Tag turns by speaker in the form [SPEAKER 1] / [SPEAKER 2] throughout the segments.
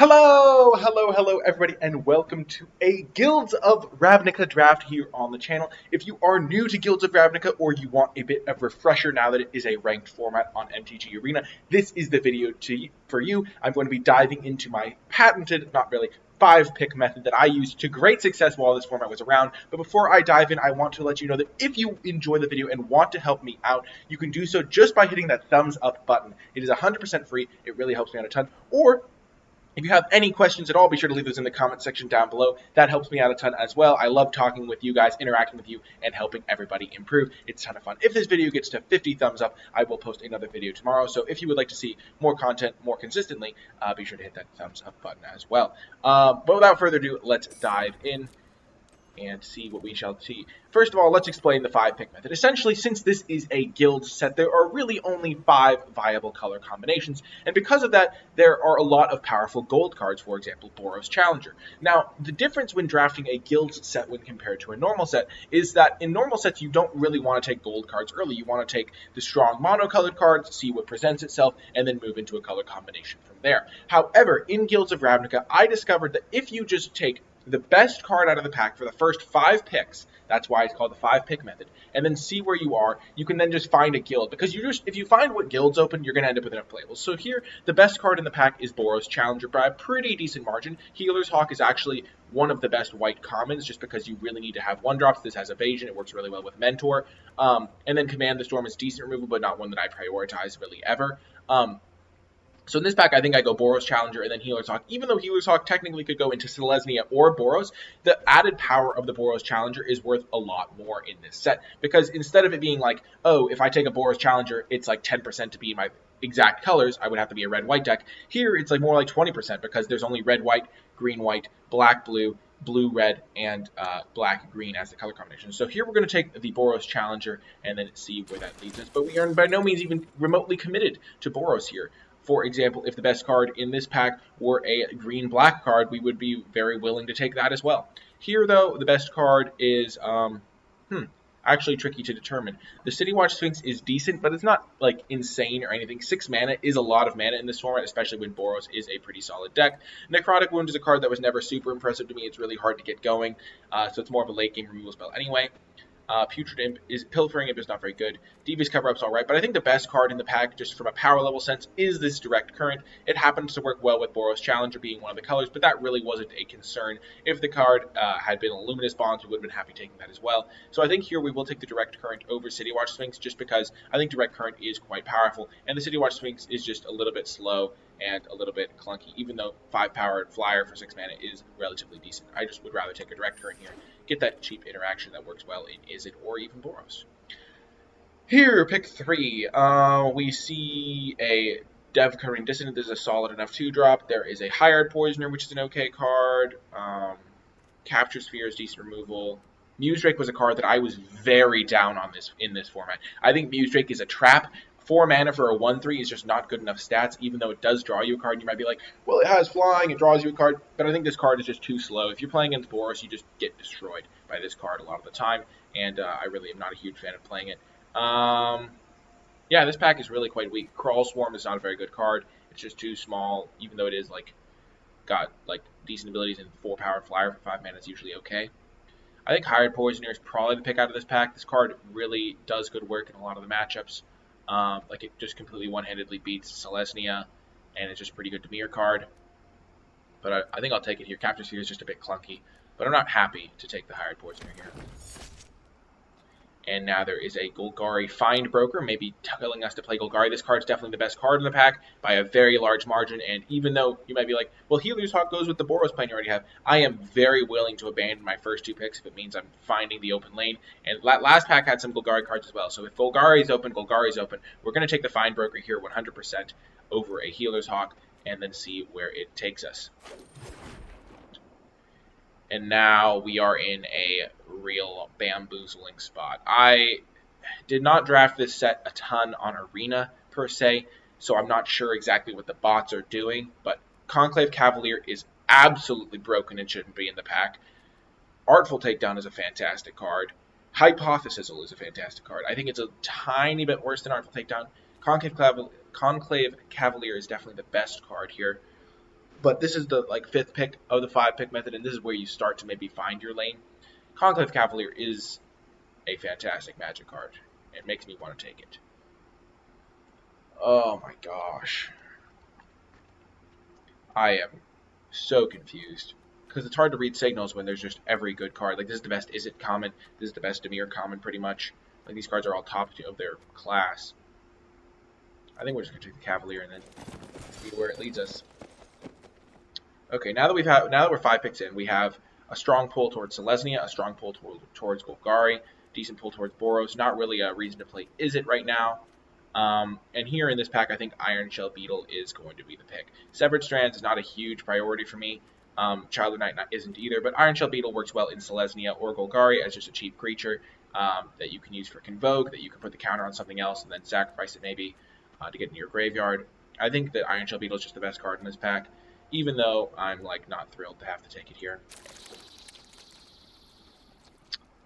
[SPEAKER 1] Hello, everybody, and welcome to a Guilds of Ravnica draft here on the channel. If you are new to Guilds of Ravnica or you want a bit of refresher now that it is a ranked format on MTG Arena, this is the video for you. I'm going to be diving into my patented, not really, 5-pick method that I used to great success while this format was around. But before I dive in, I want to let you know that if you enjoy the video and want to help me out, you can do so just by hitting that thumbs up button. It is 100% free. It really helps me out a ton. Or if you have any questions at all, be sure to leave those in the comment section down below. That helps me out a ton as well. I love talking with you guys, interacting with you, and helping everybody improve. It's a ton of fun. If this video gets to 50 thumbs up, I will post another video tomorrow. So if you would like to see more content more consistently, be sure to hit that thumbs up button as well. But without further ado, let's dive in and see what we shall see. First of all, let's explain the 5-pick method. Essentially, since this is a guild set, there are really only 5 viable color combinations, and because of that, there are a lot of powerful gold cards, for example, Boros Challenger. Now, the difference when drafting a guild set when compared to a normal set is that in normal sets, you don't really want to take gold cards early. You want to take the strong monocolored cards, see what presents itself, and then move into a color combination from there. However, in Guilds of Ravnica, I discovered that if you just take the best card out of the pack for the first 5 picks, that's why it's called the 5-pick method, and then see where you are, you can then just find a guild, because if you find what guilds open, you're going to end up with enough playables. So here, the best card in the pack is Boros Challenger by a pretty decent margin. Healer's Hawk is actually one of the best white commons, just because you really need to have 1-drops. This has evasion, it works really well with Mentor, and then Command the Storm is decent removal, but not one that I prioritize really ever. So in this pack, I think I go Boros Challenger and then Healer's Hawk. Even though Healer's Hawk technically could go into Selesnya or Boros, the added power of the Boros Challenger is worth a lot more in this set. Because instead of it being like, oh, if I take a Boros Challenger, it's like 10% to be my exact colors, I would have to be a red-white deck. Here, it's like more like 20% because there's only red-white, green-white, black-blue, blue-red, and black-green as the color combination. So here we're going to take the Boros Challenger and then see where that leads us. But we are by no means even remotely committed to Boros here. For example, if the best card in this pack were a green-black card, we would be very willing to take that as well. Here, though, the best card is, actually tricky to determine. The City Watch Sphinx is decent, but it's not, like, insane or anything. 6 mana is a lot of mana in this format, especially when Boros is a pretty solid deck. Necrotic Wound is a card that was never super impressive to me. It's really hard to get going, so it's more of a late-game removal spell anyway. Pilfering Imp is not very good. Devious Cover-Up's alright, but I think the best card in the pack, just from a power level sense, is this Direct Current. It happens to work well with Boros Challenger being one of the colors, but that really wasn't a concern. If the card had been a Luminous Bonds, we would have been happy taking that as well. So I think here we will take the Direct Current over City Watch Sphinx, just because I think Direct Current is quite powerful, and the City Watch Sphinx is just a little bit slow and a little bit clunky, even though 5-powered flyer for 6 mana is relatively decent. I just would rather take a Direct Current here. Get that cheap interaction that works well in Izzet or even Boros. Here, pick 3. We see a Devouring Dissonant. This is a solid enough 2-drop. There is a Hired Poisoner, which is an okay card. Capture Sphere is decent removal. Muse Drake was a card that I was very down on in this format. I think Muse Drake is a trap. 4 mana for a 1/3 is just not good enough stats, even though it does draw you a card. You might be like, well, it has flying, it draws you a card, but I think this card is just too slow. If you're playing against Boros, you just get destroyed by this card a lot of the time, and I really am not a huge fan of playing it. Yeah, this pack is really quite weak. Crawl Swarm is not a very good card. It's just too small, even though it is got decent abilities, and 4-powered flyer for 5 mana is usually okay. I think Hired Poisoner is probably the pick out of this pack. This card really does good work in a lot of the matchups. It just completely one-handedly beats Selesnya, and it's just a pretty good Dimir card. But I think I'll take it here. Capture Sphere is just a bit clunky, but I'm not happy to take the Hired Poisoner here. And now there is a Golgari Find Broker, maybe telling us to play Golgari. This card is definitely the best card in the pack by a very large margin, and even though you might be like, well, Healer's Hawk goes with the Boros plan you already have, I am very willing to abandon my first 2 picks if it means I'm finding the open lane. And last pack had some Golgari cards as well, so if Golgari is open, Golgari is open. We're going to take the Find Broker here 100% over a Healer's Hawk, and then see where it takes us. And now we are in a real bamboozling spot. I did not draft this set a ton on Arena, per se, so I'm not sure exactly what the bots are doing, but Conclave Cavalier is absolutely broken and shouldn't be in the pack. Artful Takedown is a fantastic card. Hypothesis is a fantastic card. I think it's a tiny bit worse than Artful Takedown. Conclave Cavalier is definitely the best card here. But this is the like 5th pick of the 5-pick method, and this is where you start to maybe find your lane. Conclave Cavalier is a fantastic Magic card. It makes me want to take it. Oh my gosh. I am so confused. Because it's hard to read signals when there's just every good card. Like, this is the best Is It common. This is the best Dimir common, pretty much. Like, these cards are all top of their class. I think we're just going to take the Cavalier and then see where it leads us. Okay, now that we're 5 picks in, we have a strong pull towards Selesnya, a strong pull towards Golgari, decent pull towards Boros. Not really a reason to play Is It right now. And here in this pack, I think Iron Shell Beetle is going to be the pick. Severed Strands is not a huge priority for me. Child of Night isn't either, but Iron Shell Beetle works well in Selesnya or Golgari as just a cheap creature that you can use for Convoke, that you can put the counter on something else and then sacrifice it maybe to get into your graveyard. I think that Iron Shell Beetle is just the best card in this pack, even though I'm like not thrilled to have to take it here.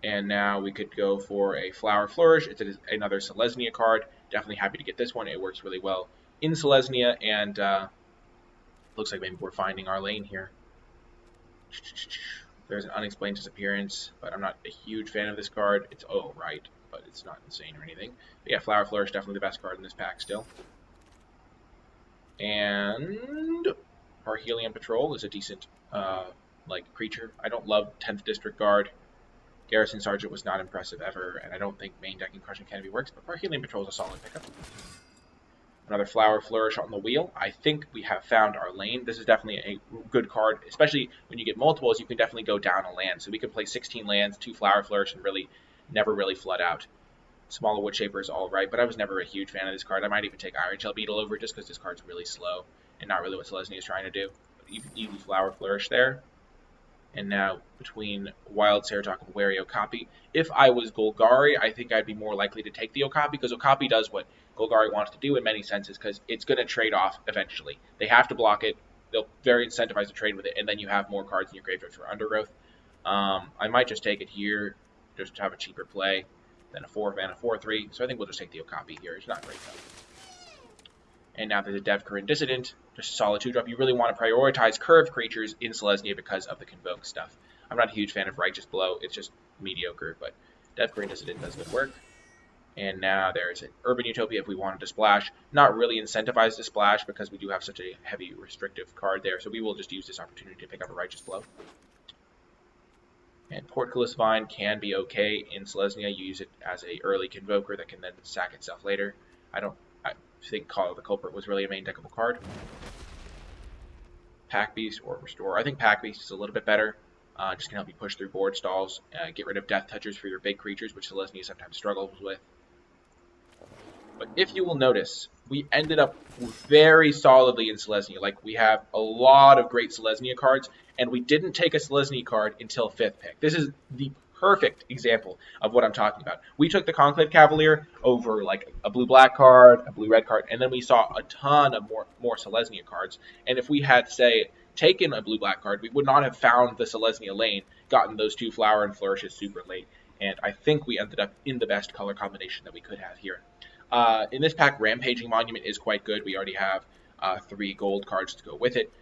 [SPEAKER 1] And now we could go for a Flower Flourish. It's another Selesnya card. Definitely happy to get this one. It works really well in Selesnya, and looks like maybe we're finding our lane here. There's an Unexplained Disappearance, but I'm not a huge fan of this card. It's right, but it's not insane or anything. But yeah, Flower Flourish, definitely the best card in this pack still. And our Helium Patrol is a decent like creature. I don't love 10th District Guard. Garrison Sergeant was not impressive ever, and I don't think main decking Crushing Canopy works, but our Helium Patrol is a solid pickup. Another Flower Flourish on the wheel. I think we have found our lane. This is definitely a good card, especially when you get multiples. You can definitely go down a land. So we could play 16 lands, 2 Flower Flourish, and never really flood out. Smaller Wood Shaper is all right, but I was never a huge fan of this card. I might even take Iron Shell Beetle over just because this card's really slow and not really what Selesnya is trying to do. But even Flower Flourish there. And now between Wild Ceratok and Wary Okapi. If I was Golgari, I think I'd be more likely to take the Okapi, because Okapi does what Golgari wants to do in many senses, because it's going to trade off eventually. They have to block it. They'll very incentivize to trade with it, and then you have more cards in your graveyard for Undergrowth. I might just take it here, just to have a cheaper play than a 4-mana 4/3. So I think we'll just take the Okapi here. It's not great though. And now there's a Devkarin Dissident, just a solid 2-drop. You really want to prioritize curved creatures in Selesnya because of the Convoke stuff. I'm not a huge fan of Righteous Blow. It's just mediocre, but Devkarin Dissident does good work. And now there's an Urban Utopia if we wanted to splash. Not really incentivized to splash because we do have such a heavy restrictive card there, so we will just use this opportunity to pick up a Righteous Blow. And Portcullis Vine can be okay in Selesnya. You use it as a early Convoker that can then sack itself later. I think Call of the Culprit was really a main deckable card. Pack Beast or Restore. I think Pack Beast is a little bit better. Just can help you push through board stalls. Get rid of Death Touchers for your big creatures, which Selesnya sometimes struggles with. But if you will notice, we ended up very solidly in Selesnya. Like, we have a lot of great Selesnya cards, and we didn't take a Selesnya card until 5th pick. This is the perfect example of what I'm talking about. We took the Conclave Cavalier over like a blue-black card, a blue-red card, and then we saw a ton of more Selesnya cards. And if we had, say, taken a blue-black card, we would not have found the Selesnya lane, gotten those 2 Flower and Flourishes super late. And I think we ended up in the best color combination that we could have here. In this pack, Rampaging Monument is quite good. We already have 3 gold cards to go with it.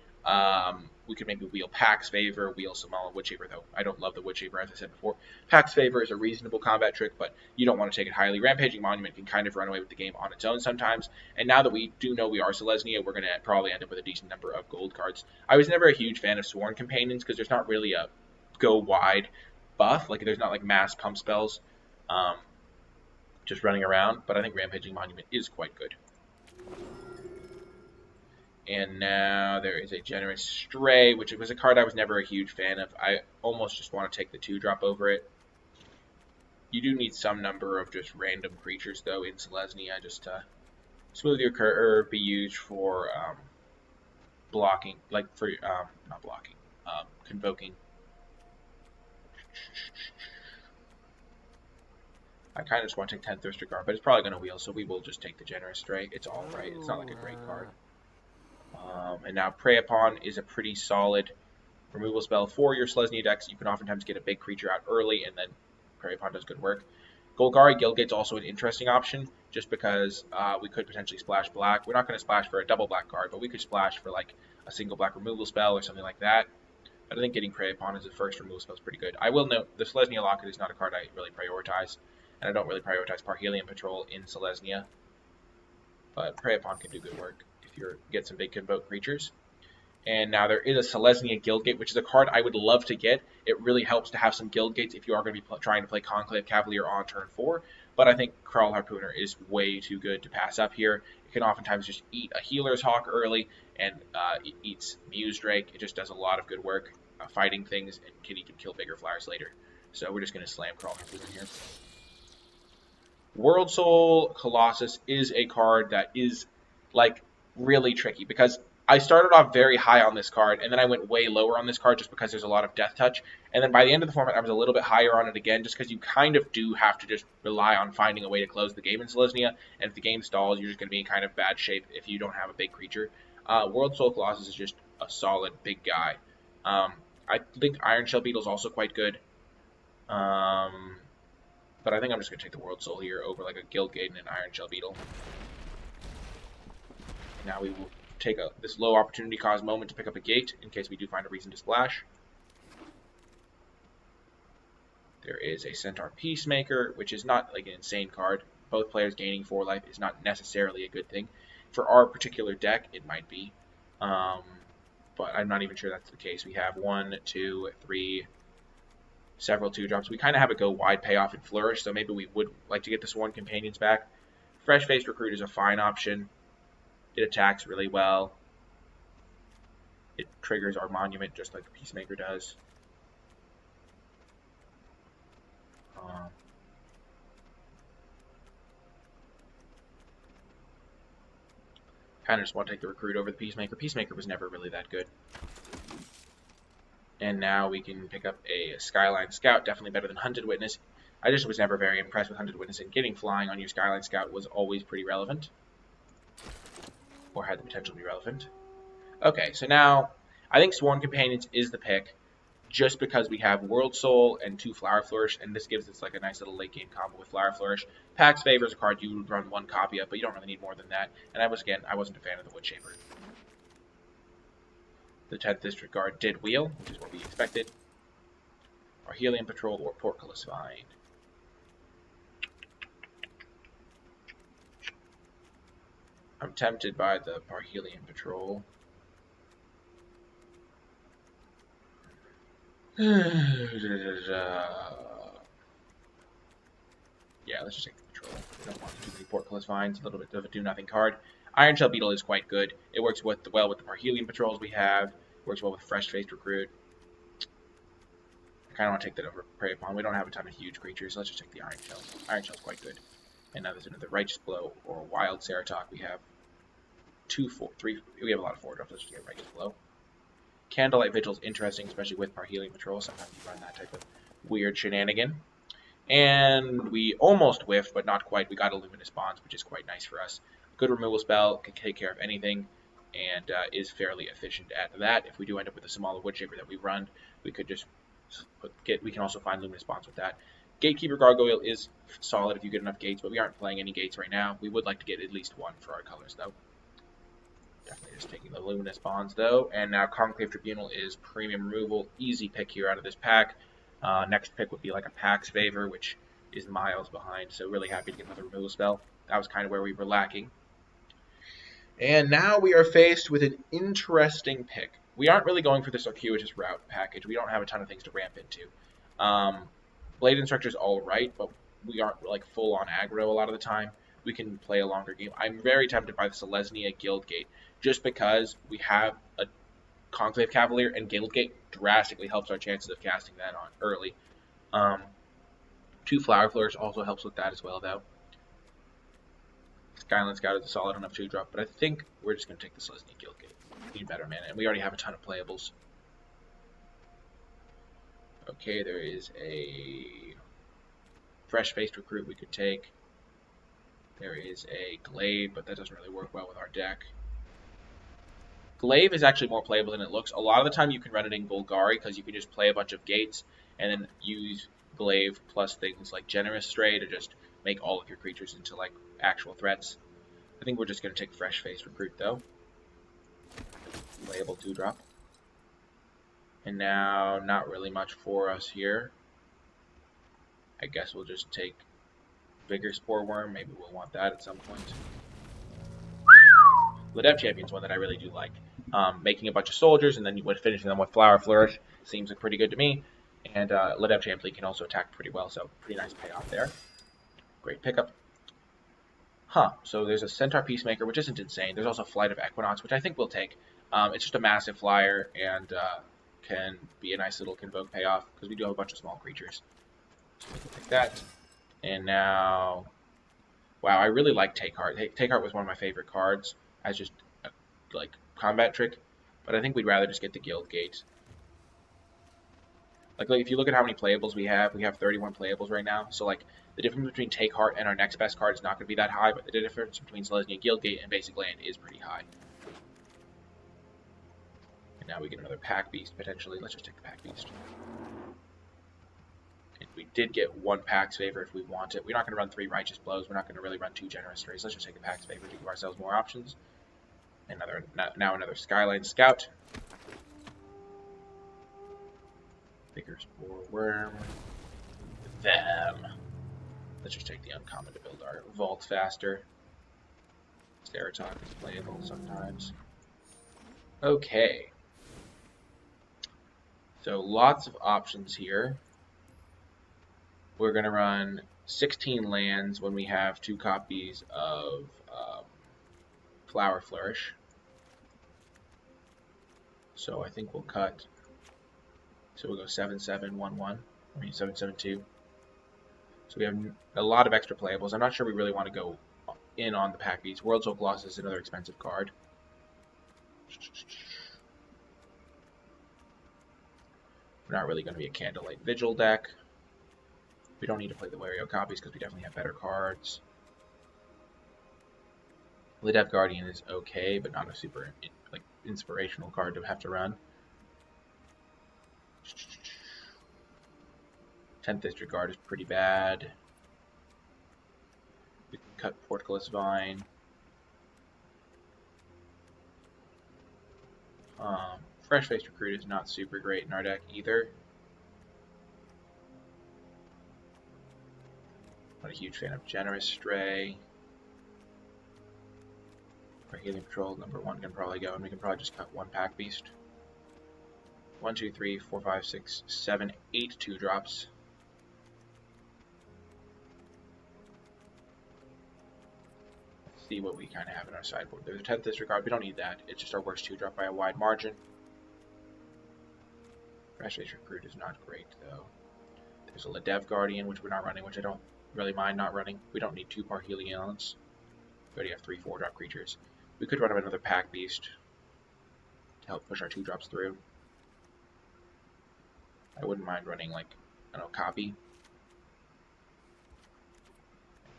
[SPEAKER 1] We could maybe wheel Pax Favor, wheel Samala Woodshaper, though I don't love the Woodshaper, as I said before. Pax Favor is a reasonable combat trick, but you don't want to take it highly. Rampaging Monument can kind of run away with the game on its own sometimes, and now that we do know we are Selesnya, we're going to probably end up with a decent number of gold cards. I was never a huge fan of Sworn Companions, because there's not really a go-wide buff. Like, there's not like mass pump spells just running around, but I think Rampaging Monument is quite good. And now there is a Generous Stray, which was a card I was never a huge fan of. I almost just want to take the 2-drop over it. You do need some number of just random creatures, though, in Selesnya. Just Smooth Your Curve be used for blocking, like for, not blocking, convoking. I kind of just want to take 10th District Guard, but it's probably going to wheel, so we will just take the Generous Stray. It's all right. It's not like a great card. And now Prey Upon is a pretty solid removal spell for your Selesnya decks. You can oftentimes get a big creature out early, and then Prey Upon does good work. Golgari Guildgate's also an interesting option, just because we could potentially splash black. We're not going to splash for a double black card, but we could splash for like a single black removal spell or something like that. But I think getting Prey Upon as a first removal spell is pretty good. I will note, the Selesnya Locket is not a card I really prioritize, and I don't really prioritize Parhelion Patrol in Selesnya. But Prey Upon can do good work if you get some big convoke creatures. And now there is a Selesnya Guildgate, which is a card I would love to get. It really helps to have some Guildgates if you are going to be trying to play Conclave Cavalier on turn 4. But I think Kraul Harpooner is way too good to pass up here. It can oftentimes just eat a Healer's Hawk early, and it eats Muse Drake. It just does a lot of good work fighting things, and Kitty can kill bigger flyers later. So we're just going to slam Kraul Harpooner here. World Soul Colossus is a card that is, like, really tricky, because I started off very high on this card, and then I went way lower on this card just because there's a lot of Death Touch. And then by the end of the format, I was a little bit higher on it again, just because you kind of do have to just rely on finding a way to close the game in Selesnya. And if the game stalls, you're just going to be in kind of bad shape if you don't have a big creature. World Soul Colossus is just a solid big guy. I think Iron Shell Beetle is also quite good. But I think I'm just going to take the World Soul here over like a Guildgate and an Iron Shell Beetle. Now we will take this low opportunity cost moment to pick up a gate in case we do find a reason to splash. There is a Centaur Peacemaker, which is not like an insane card. Both players gaining 4 life is not necessarily a good thing. For our particular deck, it might be. But I'm not even sure that's the case. We have 1, 2, 3, several 2-drops. We kind of have a go wide payoff in Flourish, so maybe we would like to get the Sworn Companions back. Fresh-Faced Recruit is a fine option. It attacks really well. It triggers our Monument just like the Peacemaker does. Kind of just want to take the Recruit over the Peacemaker. Peacemaker was never really that good. And now we can pick up a Skyline Scout, definitely better than Hunted Witness. I just was never very impressed with Hunted Witness, and getting flying on your Skyline Scout was always pretty relevant. Or had the potential to be relevant. Okay, so now I think Sworn Companions is the pick, just because we have World Soul and 2 Flower Flourish, and this gives us like a nice little late game combo with Flower Flourish. Pax Favor is a card you would run 1 copy of, but you don't really need more than that. And I wasn't a fan of the Wood Shaper. The 10th District Guard did wheel, which is what we expected. Parhelion Patrol or Portcullis Vine. I'm tempted by the Parhelion Patrol. Yeah, let's just take the Patrol. We don't want too many Portcullis Vines. A little bit of a do-nothing card. Iron Shell Beetle is quite good. It works well with the Parhelion Patrols we have. It works well with Fresh-Faced Recruit. I kind of want to take that over Prey Upon. We don't have a ton of huge creatures, so let's just take the Iron Shell. Iron Shell's quite good. And now there's another Righteous Blow or Wild Ceratok. We have 2, 4, 3. We have a lot of 4-drops. Let's just get Righteous Blow. Candlelight Vigil is interesting, especially with Parhelion Patrol. Sometimes you run that type of weird shenanigan. And we almost whiffed, but not quite. We got a Luminous Bonds, which is quite nice for us. Good removal spell, can take care of anything, and is fairly efficient at that. If we do end up with a smaller Wood Shaper that we run, we could just we can also find Luminous Bonds with that. Gatekeeper Gargoyle is solid if you get enough gates, but we aren't playing any gates right now. We would like to get at least 1 for our colors, though. Definitely just taking the Luminous Bonds, though. And now Conclave Tribunal is premium removal. Easy pick here out of this pack. Next pick would be like a Pax Favor, which is miles behind, so really happy to get another removal spell. That was kind of where we were lacking. And now we are faced with an interesting pick. We aren't really going for the circuitous route package. We don't have a ton of things to ramp into. Blade Instructor is all right, but we aren't like full on aggro a lot of the time. We can play a longer game. I'm very tempted by the Selesnya Guildgate, just because we have a Conclave Cavalier, and Guildgate drastically helps our chances of casting that on early. 2 Flower Flourish also helps with that as well, though. Skyline Scout is a solid enough 2-drop, but I think we're just going to take the Selesnya Guildgate. We need better mana, and we already have a ton of playables. Okay, there is a Fresh-Faced Recruit we could take. There is a Glaive, but that doesn't really work well with our deck. Glaive is actually more playable than it looks. A lot of the time you can run it in Golgari because you can just play a bunch of gates and then use Glaive plus things like Generous Stray to just make all of your creatures into like actual threats. I think we're just going to take Fresh-Faced Recruit, though. playable 2-drop. And now, not really much for us here. I guess we'll just take Vigor Spore Worm. Maybe we'll want that at some point. Ledev Champion's one that I really do like. Making a bunch of soldiers and then finishing them with Flower Flourish seems like pretty good to me. And Ledev Champion can also attack pretty well, so pretty nice payoff there. Great pickup. So there's a Centaur Peacemaker, which isn't insane. There's also Flight of Equinox, which I think we'll take. It's just a massive flyer and can be a nice little Convoke payoff because we do have a bunch of small creatures. So we can take that. And now, wow, I really like Take Heart. Take Heart was one of my favorite cards as just a combat trick, but I think we'd rather just get the Guild Gate. Like if you look at how many playables we have 31 playables right now. So the difference between Take Heart and our next best card is not going to be that high, but the difference between Selesnya Guild Gate and Basic Land is pretty high. And now we get another Pack Beast potentially. Let's just take the Pack Beast. And we did get one Pack's Favor if we want it. We're not going to run 3 Righteous Blows. We're not going to really run 2 Generous Strays. Let's just take a Pack's Favor to give ourselves more options. Now another Skyline Scout. Vigor Spore Worm. Them. Let's just take the uncommon to build our Vault faster. Ceratok is playable sometimes. Okay. So lots of options here. We're going to run 16 lands when we have 2 copies of Flower Flourish. So I think we'll cut. So we'll go 7-7-1-1. I mean 7-7-2. So we have a lot of extra playables. I'm not sure we really want to go in on the Pack Beats. World's Hope Loss is another expensive card. We're not really going to be a Candlelight Vigil deck. We don't need to play the Wario copies because we definitely have better cards. Ledev Guardian is okay, but not a super inspirational card to have to run. 10th District Guard is pretty bad. We can cut Portcullis Vine. Fresh-Faced Recruit is not super great in our deck either. Not a huge fan of Generous Stray. For Healing Patrol, number 1 can probably go, and we can probably just cut 1 Pack Beast. 1, 2, 3, 4, 5, 6, 7, 8 2-drops. Let's see what we kind of have in our sideboard. There's a 10th Disregard. We don't need that. It's just our worst 2-drop by a wide margin. Fresh-Faced Recruit is not great, though. There's a Ledev Guardian, which we're not running, which I don't really mind not running. We don't need 2 Parhelia Elements. We already have 3 4-drop creatures. We could run up another Pack Beast to help push our 2-drops through. I wouldn't mind running, I don't know, Copy.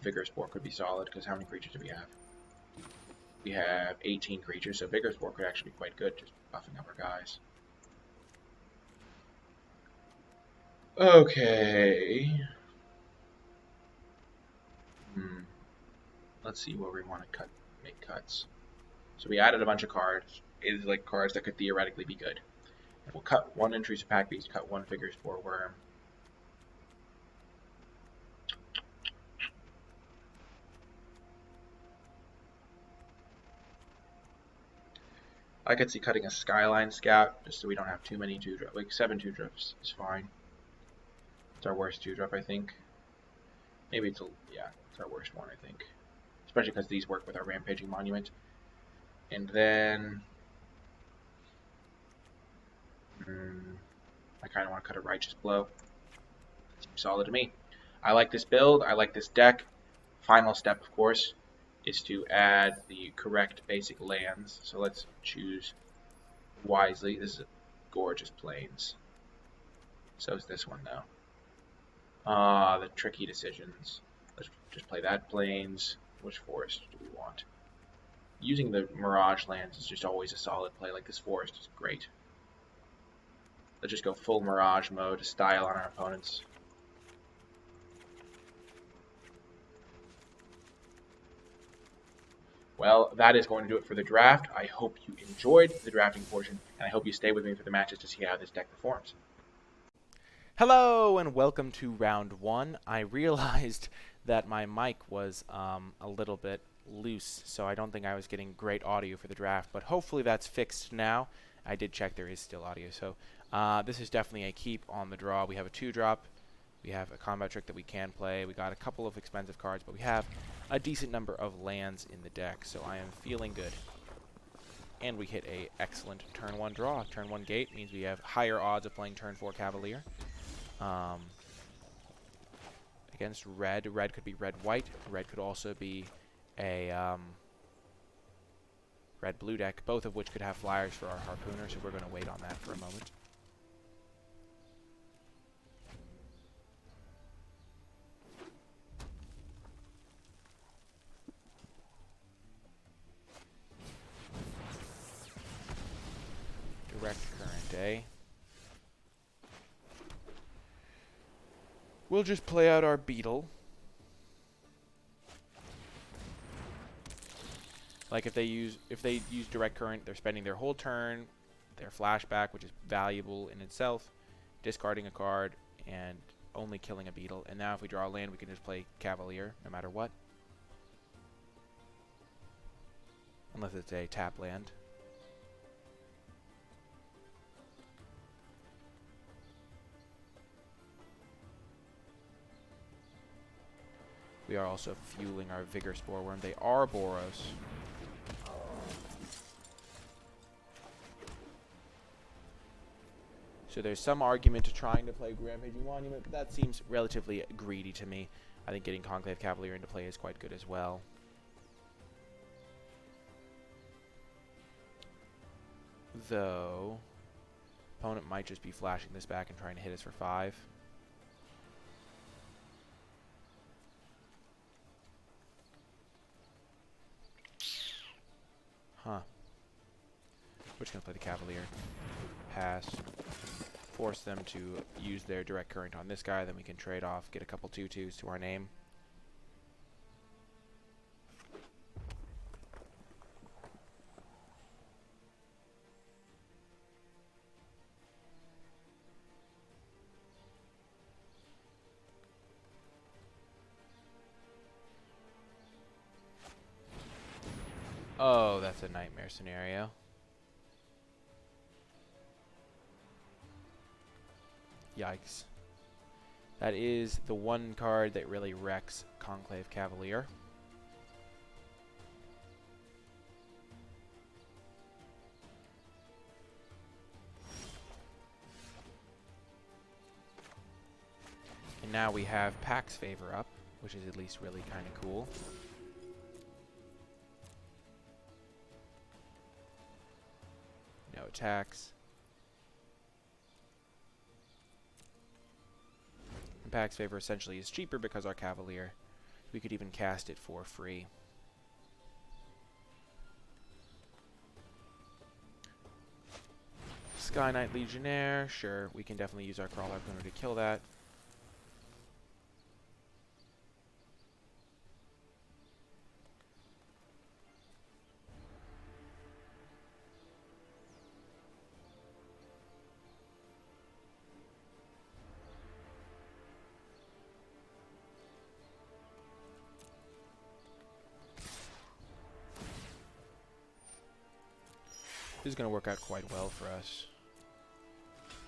[SPEAKER 1] Vigor Spore could be solid, because how many creatures do we have? We have 18 creatures, so Vigor Spore could actually be quite good, just buffing up our guys. Okay. Let's see where we want to make cuts. So we added a bunch of cards. It is cards that could theoretically be good. And we'll cut 1 Intrusive Pack Beast, cut 1 Vigor Spore Worm. I could see cutting a Skyline Scout, just so we don't have too many 2-drops. 7 2-drops is fine. It's our worst 2-drop, I think. Maybe it's it's our worst one, I think. Especially because these work with our Rampaging Monument. And then I kind of want to cut a Righteous Blow. Seems solid to me. I like this build. I like this deck. Final step, of course, is to add the correct basic lands. So let's choose wisely. This is a gorgeous Plains. So is this one, though. The tricky decisions. Let's just play that Plains. Which forest do we want? Using the Mirage lands is just always a solid play. This forest is great. Let's just go full Mirage mode, style on our opponents. Well, that is going to do it for the draft. I hope you enjoyed the drafting portion, and I hope you stay with me for the matches to see how this deck performs.
[SPEAKER 2] Hello and welcome to round one. I realized that my mic was a little bit loose, so I don't think I was getting great audio for the draft, but hopefully that's fixed now. I did check there is still audio, so this is definitely a keep on the draw. We have a 2-drop. We have a combat trick that we can play. We got a couple of expensive cards, but we have a decent number of lands in the deck, so I am feeling good. And we hit a excellent turn 1 draw. Turn 1 gate means we have higher odds of playing turn 4 Cavalier. Against red. Red could be red-white. Red could also be a red-blue deck, both of which could have flyers for our Harpooner, so we're going to wait on that for a moment. Direct current, eh? We'll just play out our beetle. Like if they use direct current, they're spending their whole turn, their flashback, which is valuable in itself, discarding a card, and only killing a beetle. And now if we draw a land, we can just play Cavalier, no matter what. Unless it's a tap land. We are also fueling our Vigor Spore Worm. They are Boros. So there's some argument to trying to play Rampaging Monument, but that seems relatively greedy to me. I think getting Conclave Cavalier into play is quite good as well. Though, opponent might just be flashing this back and trying to hit us for 5. Huh. We're just going to play the Cavalier. Pass. Force them to use their direct current on this guy, then we can trade off, get a couple 2/2s to our name. Oh, that's a nightmare scenario. Yikes. That is the one card that really wrecks Conclave Cavalier. And now we have Pax Favor up, which is at least really kind of cool. No attacks. And Pax Favor essentially is cheaper because our Cavalier, we could even cast it for free. Sky Knight Legionnaire, sure, we can definitely use our Crawl Harpooner to kill that. This is going to work out quite well for us.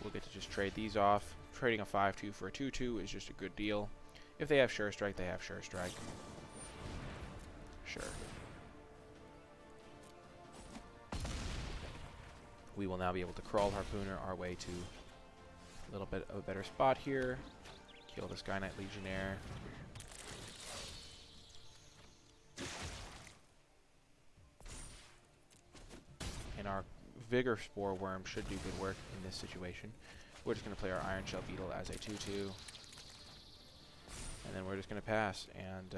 [SPEAKER 2] We'll get to just trade these off. Trading a 5/2 for a 2/2 is just a good deal. If they have Sure Strike, they have Sure Strike. Sure. We will now be able to Crawl Harpooner our way to a little bit of a better spot here. Kill the Sky Knight Legionnaire. And our Vigor Spore Worm should do good work in this situation. We're just going to play our Iron Shell Beetle as a 2/2. And then we're just going to pass and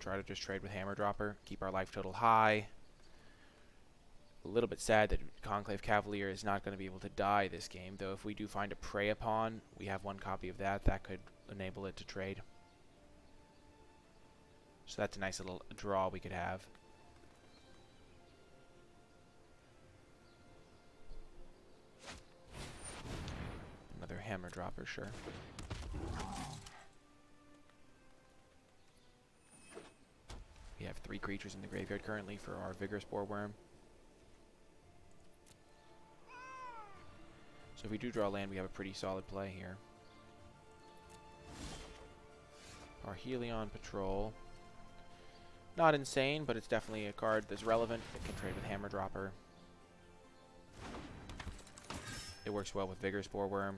[SPEAKER 2] try to just trade with Hammer Dropper, keep our life total high. A little bit sad that Conclave Cavalier is not going to be able to die this game, though if we do find a Prey Upon, we have one copy of that. That could enable it to trade. So that's a nice little draw we could have. Another hammer dropper, sure. We have 3 creatures in the graveyard currently for our Vigorous Boreworm. So if we do draw land, we have a pretty solid play here. Our Helion Patrol. Not insane, but it's definitely a card that's relevant. It can trade with Hammer Dropper. It works well with Vigorous Boreworm.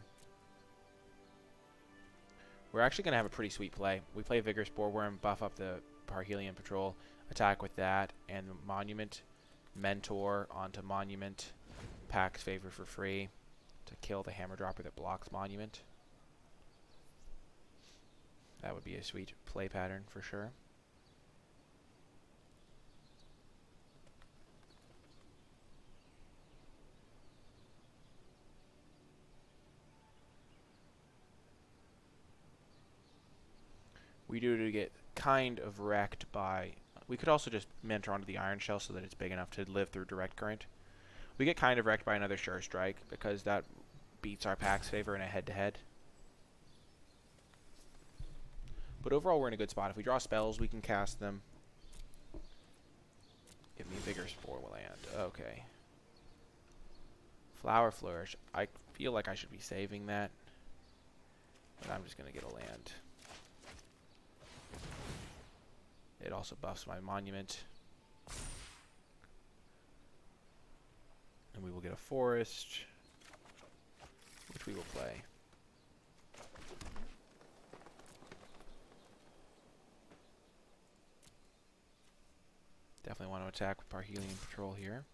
[SPEAKER 2] We're actually going to have a pretty sweet play. We play Vigorous Boreworm, buff up the Parhelion Patrol, attack with that, and Monument, Mentor onto Monument, Pax Favor for free to kill the Hammer Dropper that blocks Monument. That would be a sweet play pattern for sure. We do to get kind of wrecked by... We could also just mentor onto the Iron Shell so that it's big enough to live through Direct Current. We get kind of wrecked by another Sure Strike because that beats our Pax Favor in a head-to-head. But overall, we're in a good spot. If we draw spells, we can cast them. Give me Vigorous Spore land. Okay. Flower Flourish. I feel like I should be saving that. But I'm just going to get a land. It also buffs my Monument. And we will get a Forest, which we will play. Definitely want to attack with Parhelion Patrol here.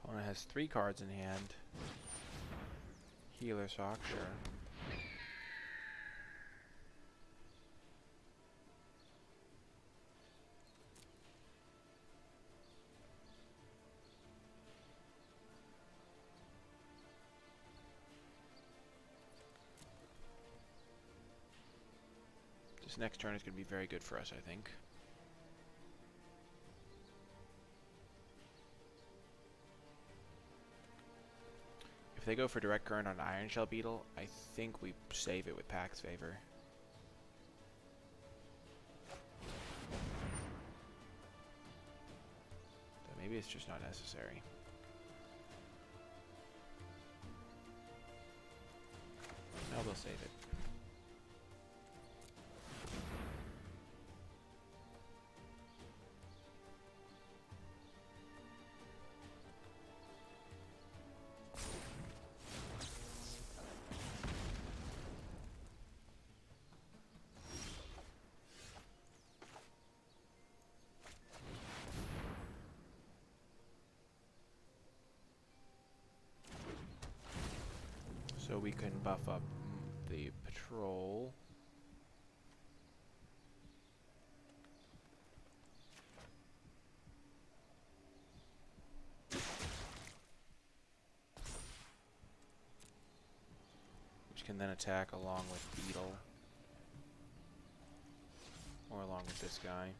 [SPEAKER 2] Opponent has 3 cards in hand. Healer Sock, sure. This next turn is going to be very good for us, I think. If they go for Direct Current on Iron Shell Beetle, I think we save it with Pax Favor. But maybe it's just not necessary. No, we'll save it. So we can buff up the Patrol. Which can then attack along with Beetle. Or along with this guy.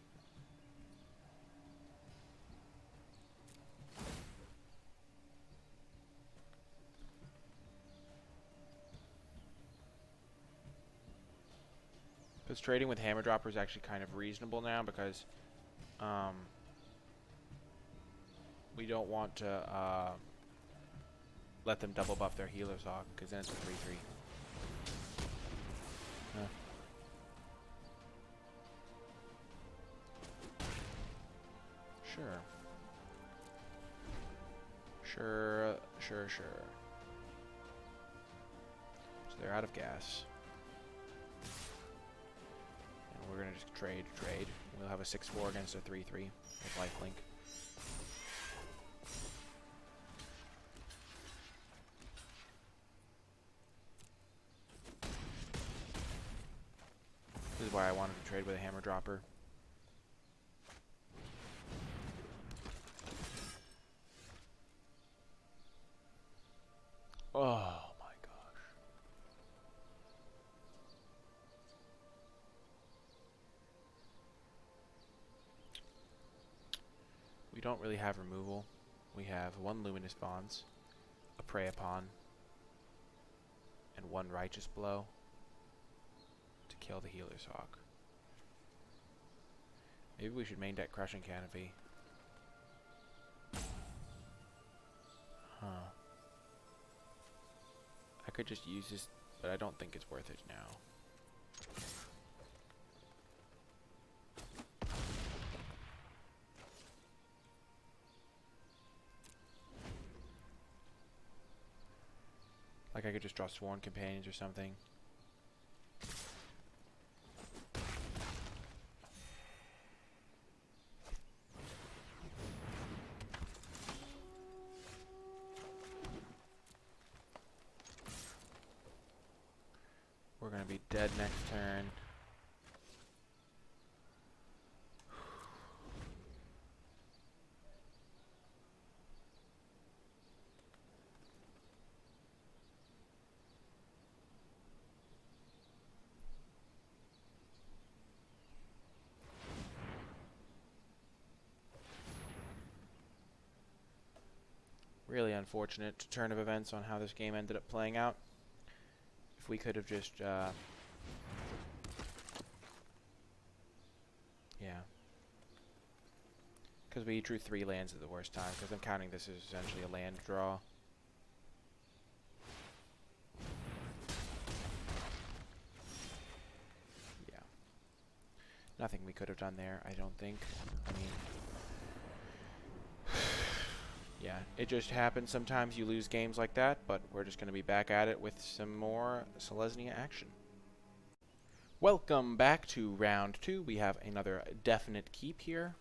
[SPEAKER 2] Because trading with Hammer Dropper is actually kind of reasonable now because we don't want to let them double buff their Healer Sock because then it's a 3-3. Sure. Sure. So they're out of gas. And we're going to just trade. We'll have a 6-4 against a 3-3 with lifelink. why I wanted to trade with a hammer dropper. Oh my gosh. We don't really have removal. We have 1 Luminous Bonds, a Prey Upon, and 1 Righteous Blow to kill the Healer's Hawk. Maybe we should main deck Crushing Canopy. Huh. I could just use this, but I don't think it's worth it now. Like I could just draw Sworn Companions or something. We're gonna be dead next turn. Really unfortunate turn of events on how this game ended up playing out. If we could have just, yeah. Because we drew 3 lands at the worst time, because I'm counting this as essentially a land draw. Yeah. Nothing we could have done there, I don't think. I mean... yeah, it just happens. Sometimes you lose games like that, but we're just going to be back at it with some more Selesnya action. Welcome back to round 2. We have another definite keep here.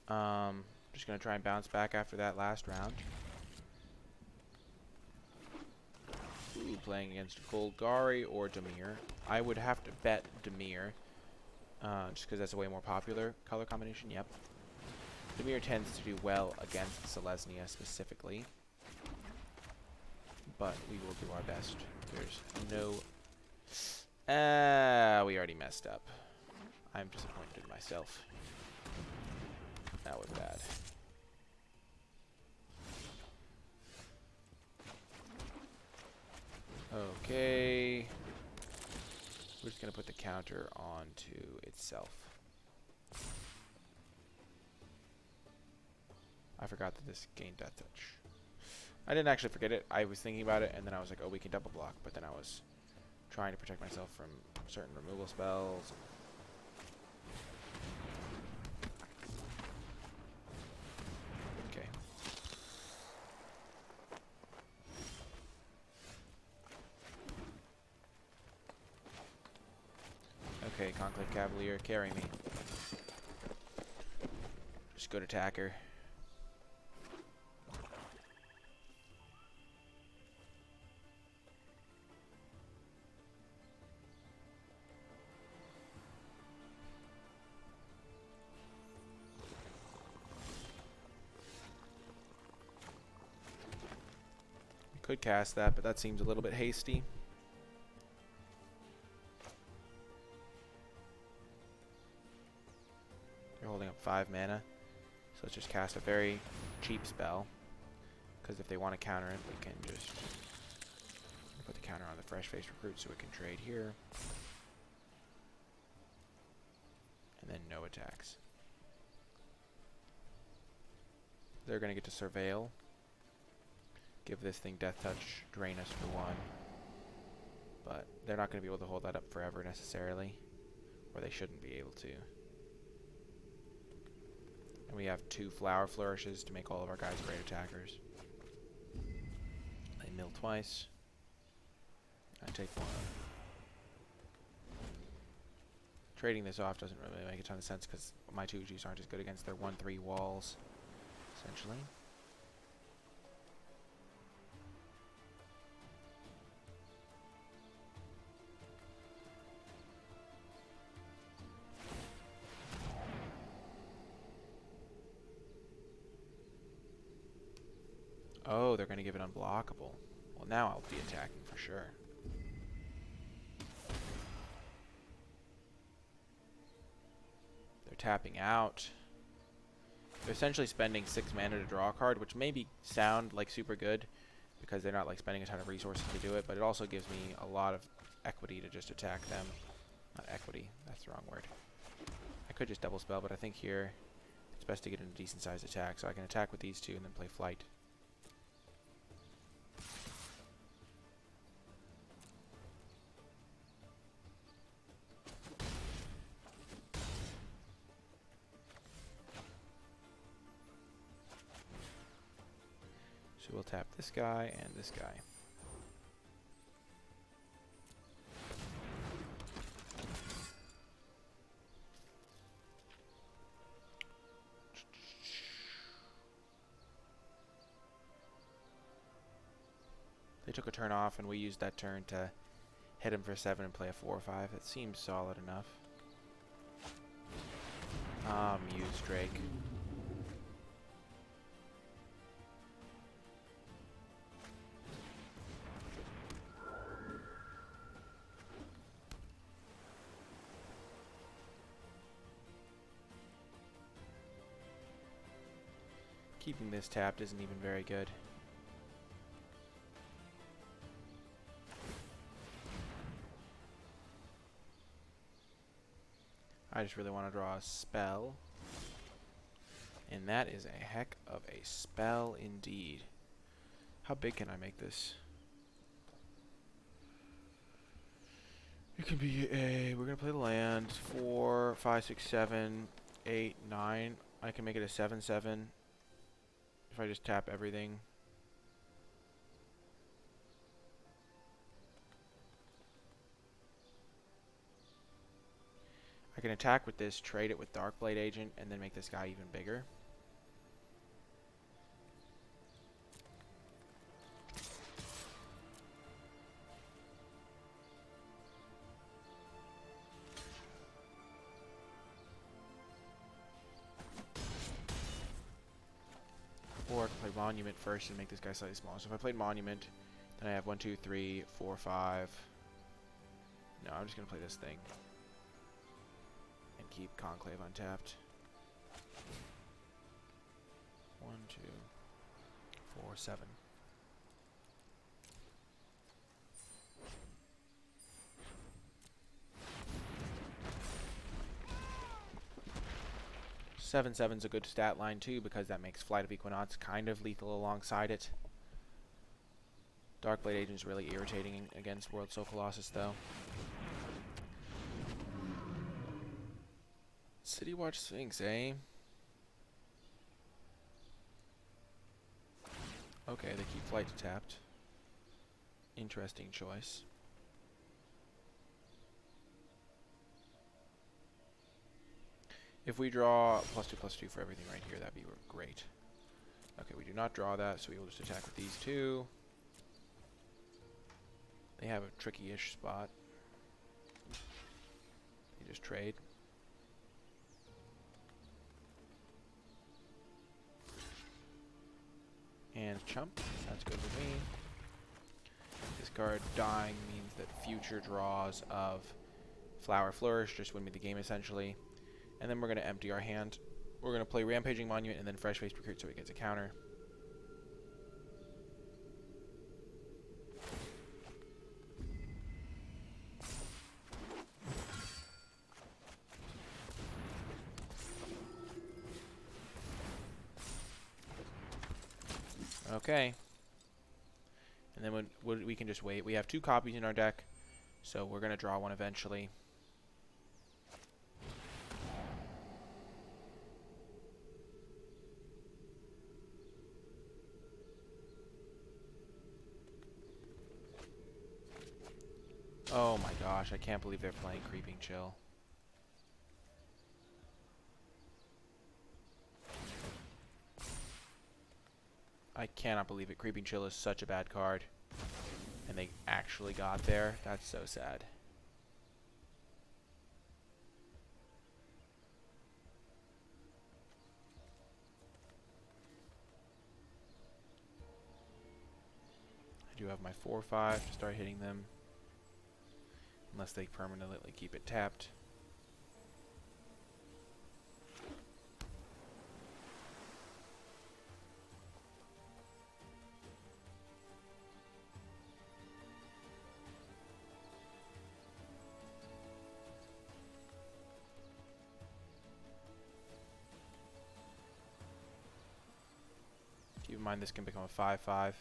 [SPEAKER 2] Just going to try and bounce back after that last round. Ooh, playing against Golgari or Dimir. I would have to bet Dimir, just because that's a way more popular color combination. Yep. Dimir tends to do well against Selesnya specifically, but we will do our best. There's no... we already messed up. I'm disappointed in myself. That was bad. Okay. We're just going to put the counter onto itself. I forgot that this gained Death Touch. I didn't actually forget it. I was thinking about it, and then I was like, oh, we can double block. But then I was trying to protect myself from certain removal spells. Okay. Okay, Conclave Cavalier, carry me. Just good attacker. Could cast that, but that seems a little bit hasty. You're holding up 5 mana, so let's just cast a very cheap spell. Because if they want to counter it, we can just put the counter on the Fresh-Faced Recruit so we can trade here. And then no attacks. They're going to get to Surveil. Give this thing Death Touch, drain us for 1. But they're not going to be able to hold that up forever necessarily. Or they shouldn't be able to. And we have 2 Flower Flourishes to make all of our guys great attackers. They mill twice. I take 1. Trading this off doesn't really make a ton of sense because my 2Gs aren't as good against their 1/3 walls, essentially. Oh, they're going to give it unblockable. Well, now I'll be attacking for sure. They're tapping out. They're essentially spending 6 mana to draw a card, which maybe sound like super good because they're not like spending a ton of resources to do it, but it also gives me a lot of equity to just attack them. Not equity, that's the wrong word. I could just double spell, but I think here it's best to get in a decent sized attack, so I can attack with these two and then play flight. So we'll tap this guy and this guy. They took a turn off and we used that turn to hit him for 7 and play a 4 or 5. It seems solid enough. Muse Drake. Keeping this tapped isn't even very good. I just really want to draw a spell. And that is a heck of a spell indeed. How big can I make this? It can be we're going to play the land. 4, 5, 6, 7, 8, 9. I can make it a 7/7 if I just tap everything. I can attack with this, trade it with Darkblade Agent, and then make this guy even bigger. Or I can play Monument first and make this guy slightly smaller. So if I played Monument, then I have 1, 2, 3, 4, 5. No, I'm just going to play this thing. And keep Conclave untapped. 1, 2, 4, 7. Seven seven's a good stat line too because that makes Flight of Equinox kind of lethal alongside it. Darkblade Agent is really irritating against World Soul Colossus though. City Watch Sphinx, eh? Okay, they keep Flight tapped. Interesting choice. If we draw +2/+2 for everything right here, that'd be great. Okay, we do not draw that, so we will just attack with these two. They have a tricky-ish spot. They just trade. And chump. That's good with me. This card dying means that future draws of Flower Flourish just win me the game essentially. And then we're going to empty our hand. We're going to play Rampaging Monument and then Fresh Faced Recruit so it gets a counter. Okay. And then we can just wait. We have 2 copies in our deck, so we're going to draw one eventually. Oh my gosh, I can't believe they're playing Creeping Chill. I cannot believe it. Creeping Chill is such a bad card. And they actually got there. That's so sad. do have my 4/5 to start hitting them. Unless they permanently keep it tapped. Keep in mind this can become a 5/5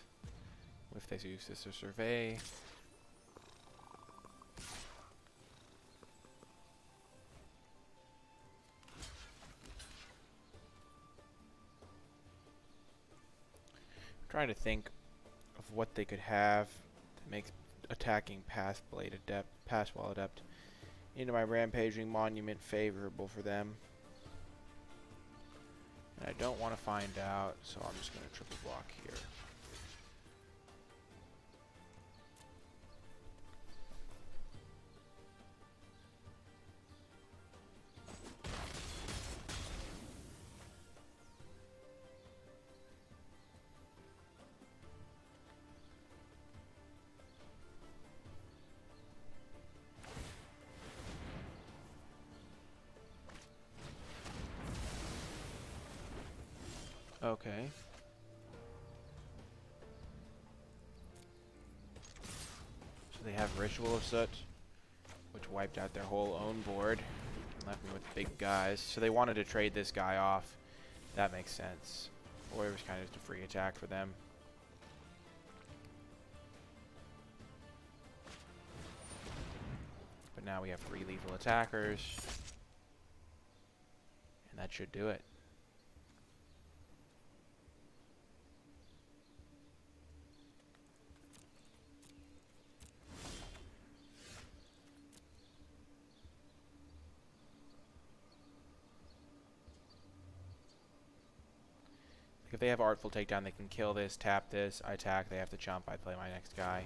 [SPEAKER 2] if they use this to survey. I'm trying to think of what they could have that makes attacking pass wall adept into my rampaging monument favorable for them. And I don't want to find out, so I'm just going to triple block here. Okay. So they have Ritual of Soot, which wiped out their whole own board and left me with big guys. So they wanted to trade this guy off. That makes sense. Or it was kind of just a free attack for them. But now we have 3 lethal attackers. And that should do it. If they have Artful Takedown, they can kill this, tap this, I attack, they have to jump, I play my next guy.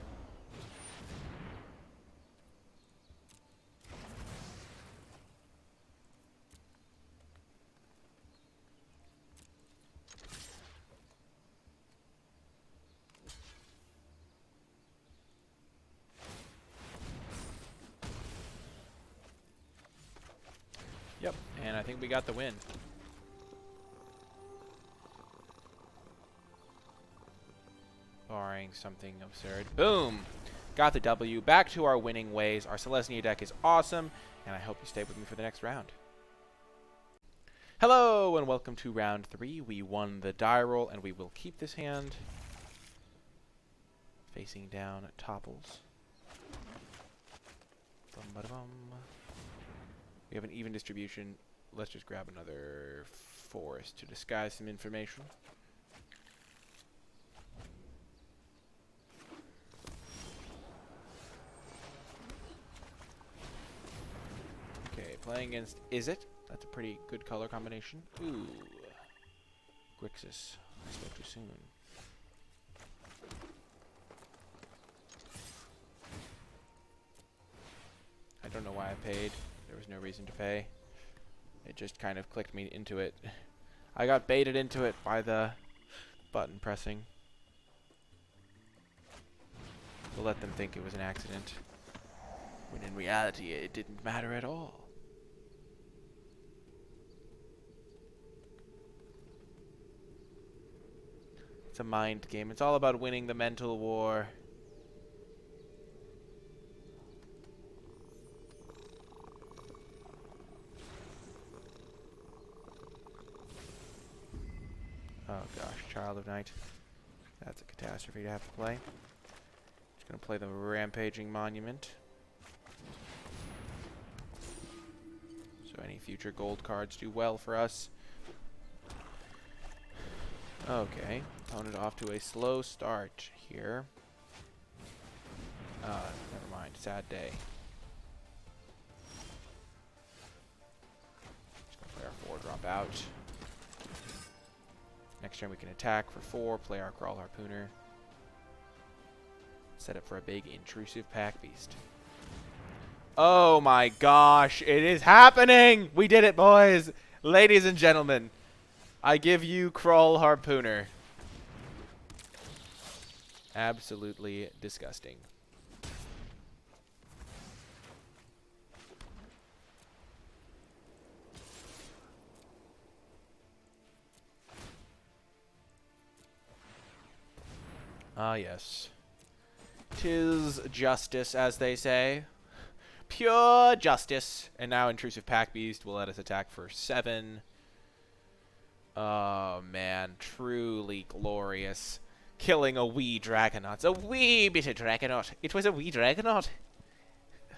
[SPEAKER 2] Yep, and I think we got the win. Barring something absurd. Boom! Got the W. Back to our winning ways. Our Selesnya deck is awesome, and I hope you stay with me for the next round. Hello, and welcome to round 3. We won the die roll, and we will keep this hand. Facing down topples. Bum-ba-da-bum. We have an even distribution. Let's just grab another forest to disguise some information. Playing against Is It? That's a pretty good color combination. Ooh. Grixis. I spoke too soon. I don't know why I paid. There was no reason to pay. It just kind of clicked me into it. I got baited into it by the button pressing. We'll let them think it was an accident. When in reality, it didn't matter at all. It's a mind game. It's all about winning the mental war. Oh gosh, Child of Night. That's a catastrophe to have to play. Just gonna play the Rampaging Monument. So any future gold cards do well for us. Okay, opponent off to a slow start here. Never mind, sad day. Just gonna play our 4-drop out. Next turn we can attack for 4, play our Crawl Harpooner. Set up for a big intrusive pack beast. Oh my gosh, it is happening! We did it, boys! Ladies and gentlemen. I give you Crawl Harpooner. Absolutely disgusting. Ah, yes. 'Tis justice, as they say. Pure justice. And now Intrusive Pack Beast will let us attack for 7. Oh, man. Truly glorious. Killing a wee Dragonaut. A wee bit of Dragonaut. It was a wee Dragonaut.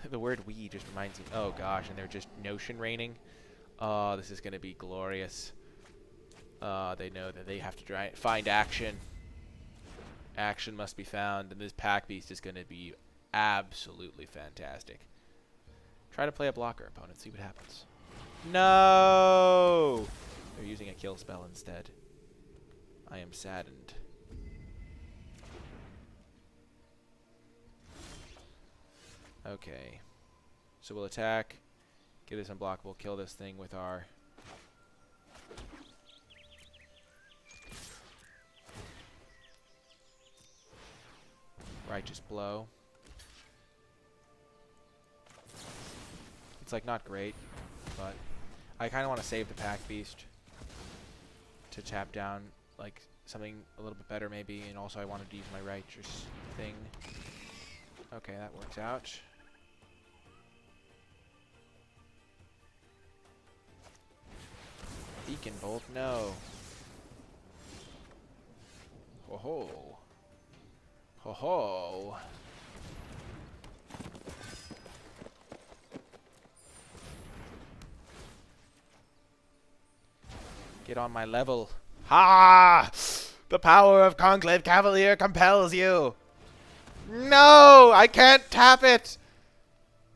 [SPEAKER 2] The word wee just reminds me. Oh, gosh. And they're just notion raining. Oh, this is going to be glorious. They know that they have to find action. Action must be found. And this Pack Beast is going to be absolutely fantastic. Try to play a blocker, opponent. See what happens. No! They're using a kill spell instead. I am saddened. Okay. So we'll attack. Get this unblockable. Kill this thing with our... Righteous Blow. It's like not great, but I kind of want to save the Pack Beast to tap down like something a little bit better maybe, and also I wanted to use my Righteous thing. Okay, that works out. Beacon Bolt, no. Ho ho. Ho ho. Get on my level. Ha! The power of Conclave Cavalier compels you. No! I can't tap it!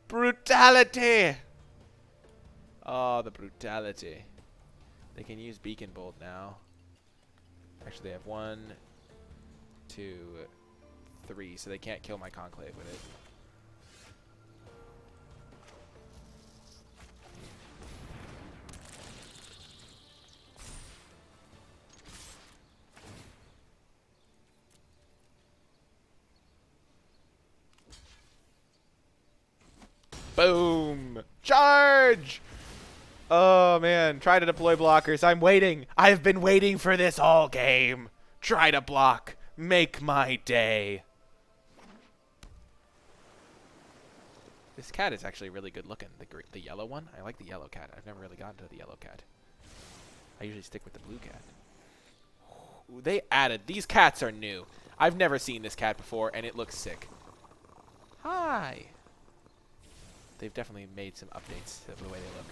[SPEAKER 2] Brutality! Oh, the brutality. They can use Beacon Bolt now. Actually, they have 1, 2, 3, so they can't kill my Conclave with it. Boom! Charge! Oh, man. Try to deploy blockers. I'm waiting. I've been waiting for this all game. Try to block. Make my day. This cat is actually really good looking. The yellow one? I like the yellow cat. I've never really gotten to the yellow cat. I usually stick with the blue cat. Ooh, they added... These cats are new. I've never seen this cat before, and it looks sick. Hi. They've definitely made some updates to the way they look.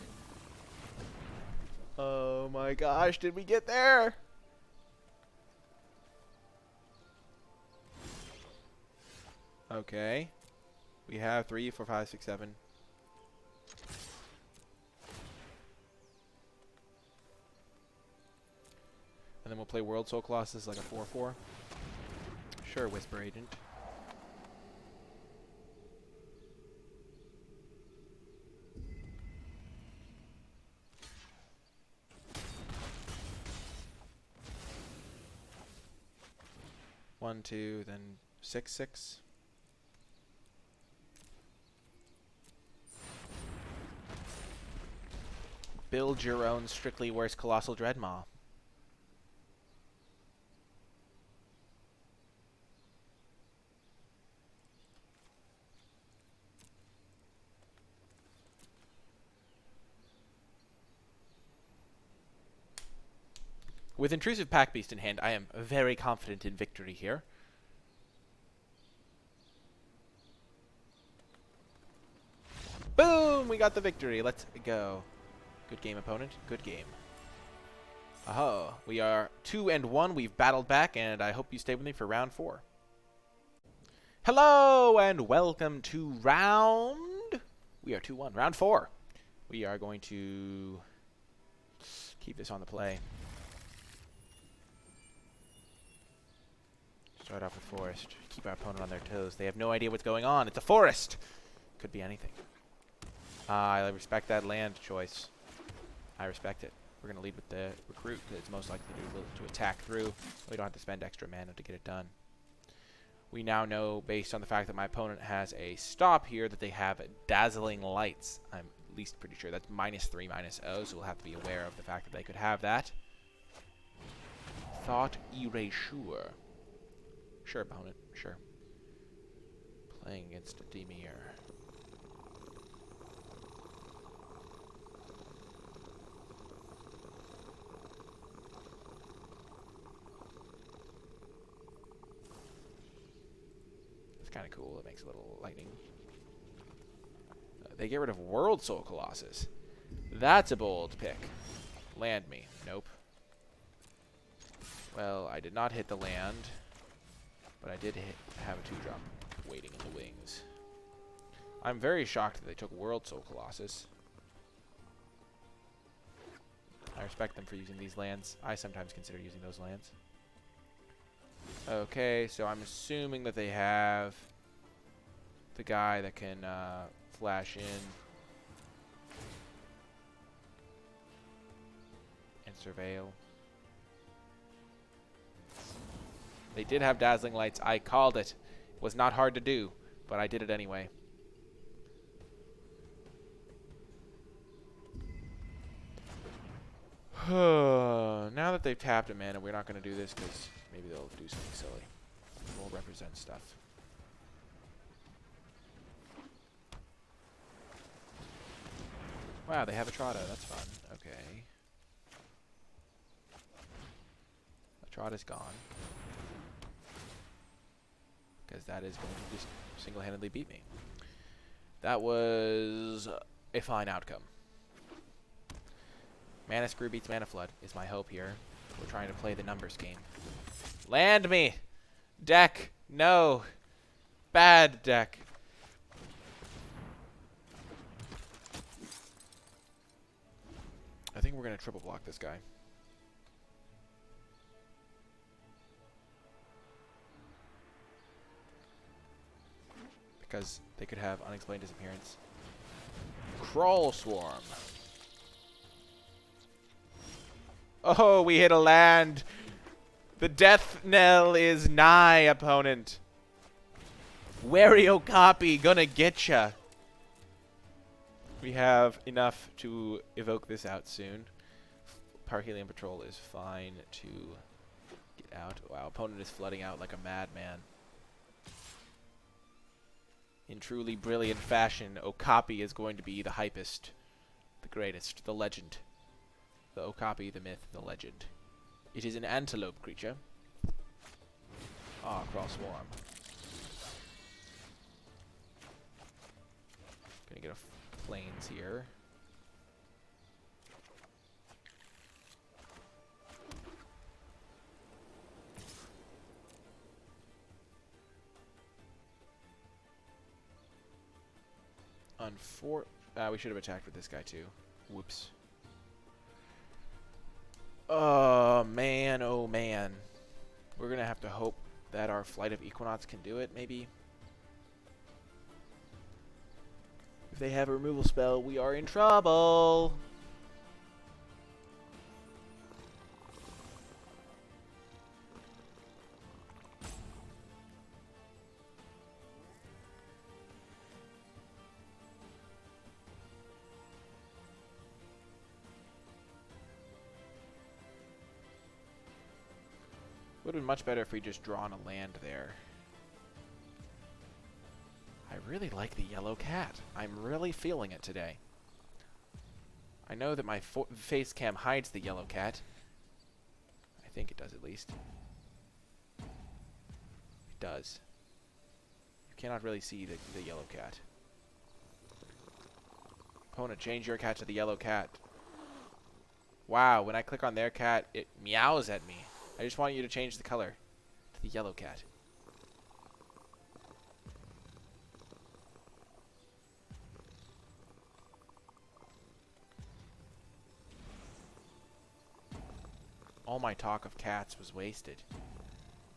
[SPEAKER 2] Oh my gosh, did we get there? Okay. We have 3, 4, 5, 6, 7. And then we'll play World Soul Colossus like a 4-4. Sure, Whisper Agent. One, 2, then 6, 6. Build your own strictly worse Colossal Dreadmaw. With Intrusive Pack Beast in hand, I am very confident in victory here. Boom! We got the victory. Let's go. Good game, opponent. Good game. Aha. We are 2-1. We've battled back, and I hope you stay with me for round 4. Hello, and welcome to round... We are 2-1. Round 4. We are going to keep this on the play. Start off with Forest. Keep our opponent on their toes. They have no idea what's going on. It's a forest. Could be anything. I respect that land choice. I respect it. We're going to lead with the recruit because it's most likely to attack through. We don't have to spend extra mana to get it done. We now know, based on the fact that my opponent has a stop here, that they have dazzling lights. I'm at least pretty sure that's -3, -0, so we'll have to be aware of the fact that they could have that. Thought erasure. Sure, opponent. Sure. Playing against Demir. It's kind of cool. It makes a little lightning. They get rid of World Soul Colossus. That's a bold pick. Land me. Nope. Well, I did not hit the land, but I did have a 2-drop waiting in the wings. I'm very shocked that they took World Soul Colossus. I respect them for using these lands. I sometimes consider using those lands. Okay, so I'm assuming that they have the guy that can flash in and surveil. They did have dazzling lights. I called it. It was not hard to do, but I did it anyway. Now that they've tapped a mana, we're not going to do this because maybe they'll do something silly. We'll represent stuff. Wow, they have a Trotta. That's fun. Okay. Trotta's gone. Because that is going to just single-handedly beat me. That was a fine outcome. Mana Screw beats Mana Flood is my hope here. We're trying to play the numbers game. Land me! Deck! No! Bad deck. I think we're going to triple block this guy. Because they could have Unexplained Disappearance. Crawl Swarm. Oh, we hit a land. The death knell is nigh, opponent. Wario Copy gonna getcha. We have enough to evoke this out soon. Parhelion Patrol is fine to get out. Wow, opponent is flooding out like a madman. In truly brilliant fashion, Okapi is going to be the hypest, the greatest, the legend. The Okapi, the myth, the legend. It is an antelope creature. Ah, Crawl Swarm. Gonna get a plains here. We should have attacked with this guy too. Whoops. Oh man, oh man. We're gonna have to hope that our Flight of Equinox can do it, maybe. If they have a removal spell, we are in trouble. Would have been much better if we just drawn a land there. I really like the yellow cat. I'm really feeling it today. I know that my face cam hides the yellow cat. I think it does at least. It does. You cannot really see the yellow cat. Opponent, change your cat to the yellow cat. Wow, when I click on their cat, it meows at me. I just want you to change the color to the yellow cat. All my talk of cats was wasted.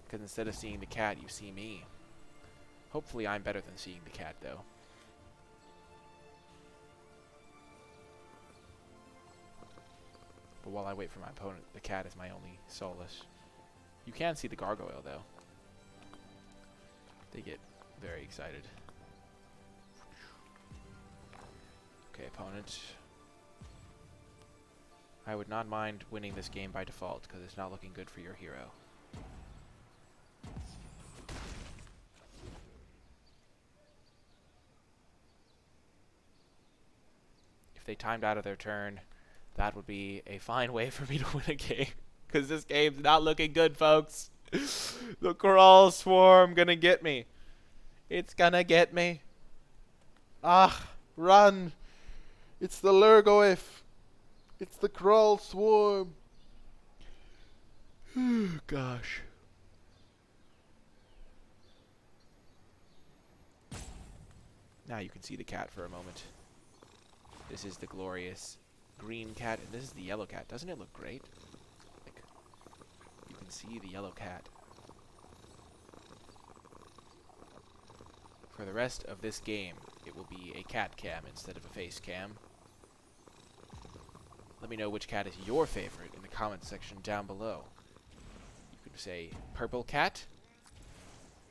[SPEAKER 2] Because instead of seeing the cat, you see me. Hopefully I'm better than seeing the cat, though. But while I wait for my opponent, the cat is my only solace. You can see the gargoyle, though. They get very excited. Okay, opponent. I would not mind winning this game by default, because it's not looking good for your hero. If they timed out of their turn, that would be a fine way for me to win a game. Because this game's not looking good, folks. The Crawl Swarm gonna get me. It's gonna get me. Ah, run. It's the Lurgoyf. It's the Crawl Swarm. Gosh. Now you can see the cat for a moment. This is the glorious green cat, and this is the yellow cat. Doesn't it look great? Like, you can see the yellow cat. For the rest of this game, it will be a cat cam instead of a face cam. Let me know which cat is your favorite in the comments section down below. You could say purple cat,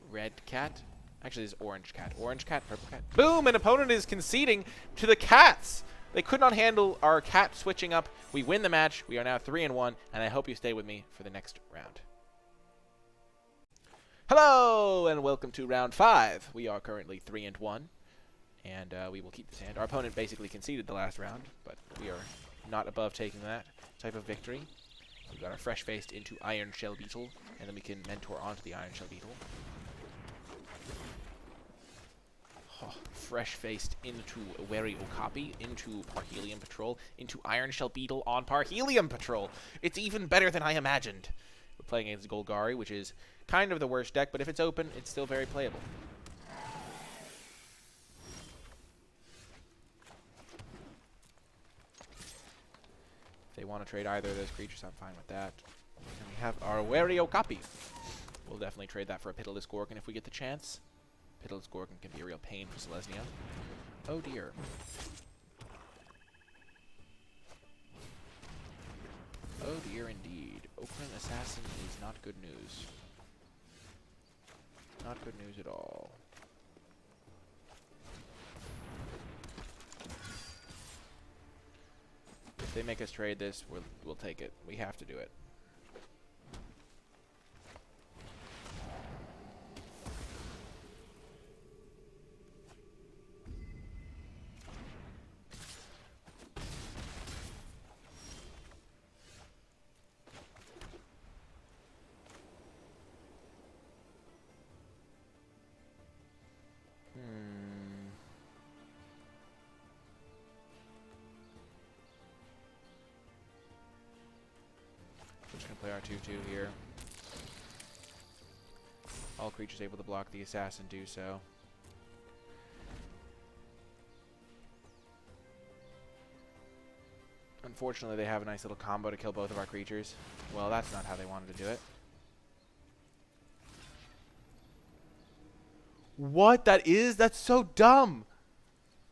[SPEAKER 2] red cat. Actually, this is orange cat. Orange cat, purple cat. Boom! An opponent is conceding to the cats. They could not handle our cat switching up. We win the match. We are now 3-1, and I hope you stay with me for the next round. Hello, and welcome to round 5. We are currently 3-1, and we will keep this hand. Our opponent basically conceded the last round, but we are not above taking that type of victory. We've got our fresh-faced into Iron Shell Beetle, and then we can mentor onto the Iron Shell Beetle. Oh, fresh-faced into Wary Okapi, into Parhelion Patrol, into Iron Shell Beetle on Parhelion Patrol. It's even better than I imagined. We're playing against Golgari, which is kind of the worst deck, but if it's open, it's still very playable. If they want to trade either of those creatures, I'm fine with that. And we have our Wary Okapi. We'll definitely trade that for a Pitiless Gorgon if we get the chance. Pitiless Gorgon can be a real pain for Selesnya. Oh dear. Oh dear indeed. Open Assassin is not good news. Not good news at all. If they make us trade this, we'll take it. We have to do it. We're just going to play our 2-2 here. All creatures able to block the assassin do so. Unfortunately, they have a nice little combo to kill both of our creatures. Well, that's not how they wanted to do it. What? That's so dumb!